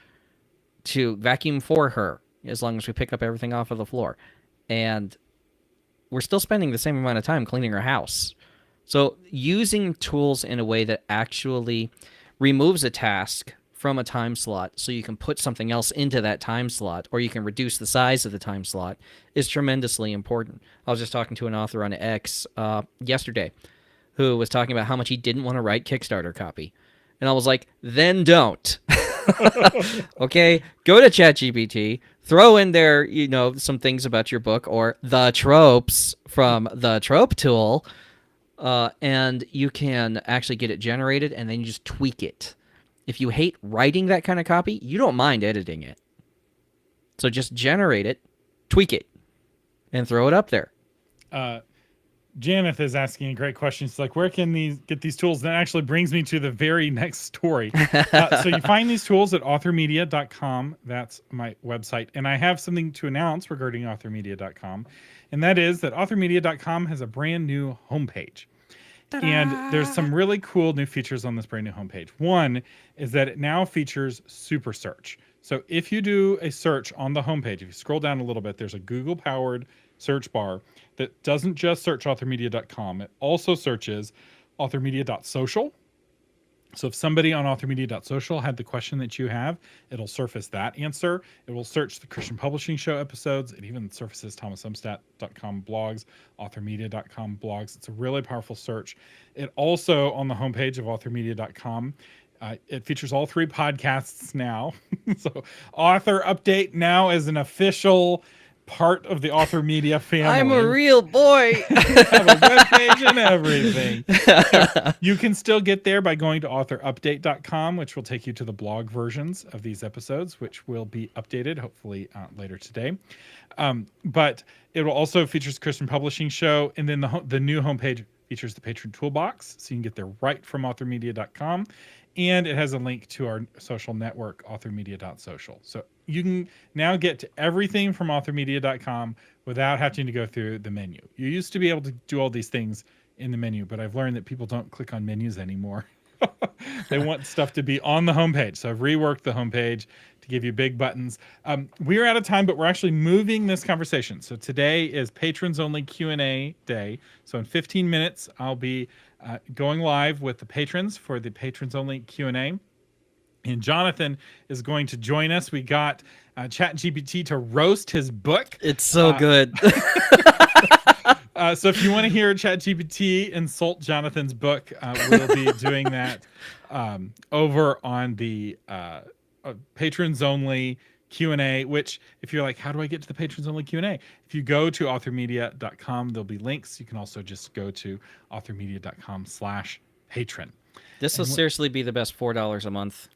to vacuum for her as long as we pick up everything off of the floor. And we're still spending the same amount of time cleaning her house. So using tools in a way that actually removes a task from a time slot so you can put something else into that time slot, or you can reduce the size of the time slot, is tremendously important. I was just talking to an author on X yesterday who was talking about how much he didn't want to write Kickstarter copy. And I was like, then don't. Okay, go to ChatGPT, throw in there, some things about your book or the tropes from the trope tool, and you can actually get it generated, and then you just tweak it. If you hate writing that kind of copy, you don't mind editing it. So just generate it, tweak it, and throw it up there. Janeth is asking a great question. She's like, where can these get these tools? That actually brings me to the very next story. So you find these tools at authormedia.com. That's my website. And I have something to announce regarding authormedia.com. And that is that authormedia.com has a brand new homepage. Ta-da! And there's some really cool new features on this brand new homepage. One is that it now features super search. So if you do a search on the homepage, if you scroll down a little bit, there's a Google-powered search bar that doesn't just search authormedia.com. It also searches authormedia.social. So if somebody on authormedia.social had the question that you have, it'll surface that answer. It will search the Christian Publishing Show episodes. It even surfaces thomasumstadt.com blogs, authormedia.com blogs. It's a really powerful search. It also, on the homepage of authormedia.com, it features all 3 podcasts now. So Author Update now is an official part of the AuthorMedia family. I'm a real boy. Have a webpage and everything. You can still get there by going to authorupdate.com, which will take you to the blog versions of these episodes, which will be updated hopefully later today. But it will also features Christian Publishing Show, and then the new homepage features the Patron Toolbox, so you can get there right from authormedia.com. And it has a link to our social network, authormedia.social. So you can now get to everything from authormedia.com without having to go through the menu. You used to be able to do all these things in the menu, but I've learned that people don't click on menus anymore. They want stuff to be on the homepage. So I've reworked the homepage to give you big buttons. We're out of time, but we're actually moving this conversation. So today is patrons only Q&A day. So in 15 minutes, I'll be going live with the patrons for the patrons only Q&A. And Jonathan is going to join us. We got ChatGPT to roast his book. It's so good. So if you want to hear ChatGPT insult Jonathan's book, we'll be doing that over on the patrons only Q&A, which if you're like, how do I get to the patrons only Q&A? If you go to authormedia.com, there'll be links. You can also just go to authormedia.com/patron. This will seriously be the best $4 a month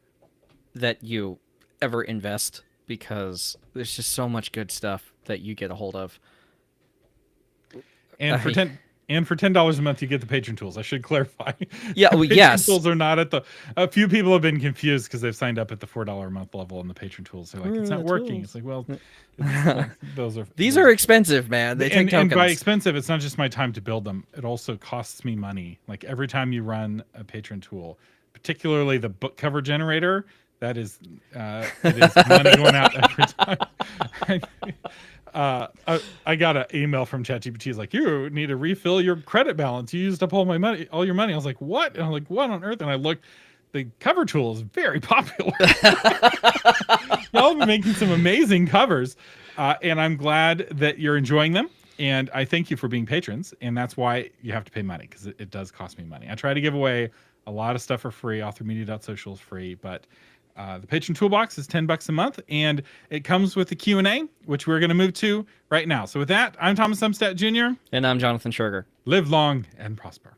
that you ever invest, because there's just so much good stuff that you get a hold of. And for $10 a month, you get the patron tools. I should clarify. Yeah, well, yes. Tools are not at the. A few people have been confused because they've signed up at the $4 a month level, and the patron tools are like, it's not working. It's like, well, these are expensive, man. They take tokens. And by expensive, it's not just my time to build them. It also costs me money. Like every time you run a patron tool, particularly the book cover generator, that is, it is money going out every time. I got an email from ChatGPT. It's like, you need to refill your credit balance. You used up all your money. I was like, what? And I'm like, what on earth? And I looked. The cover tool is very popular. Y'all have been making some amazing covers, and I'm glad that you're enjoying them. And I thank you for being patrons. And that's why you have to pay money, because it does cost me money. I try to give away a lot of stuff for free. AuthorMedia.social is free, but the Patron Toolbox is $10 a month, and it comes with the Q&A, which we're going to move to right now. So with that, I'm Thomas Umstattd Jr. And I'm Jonathan Sugar. Live long and prosper.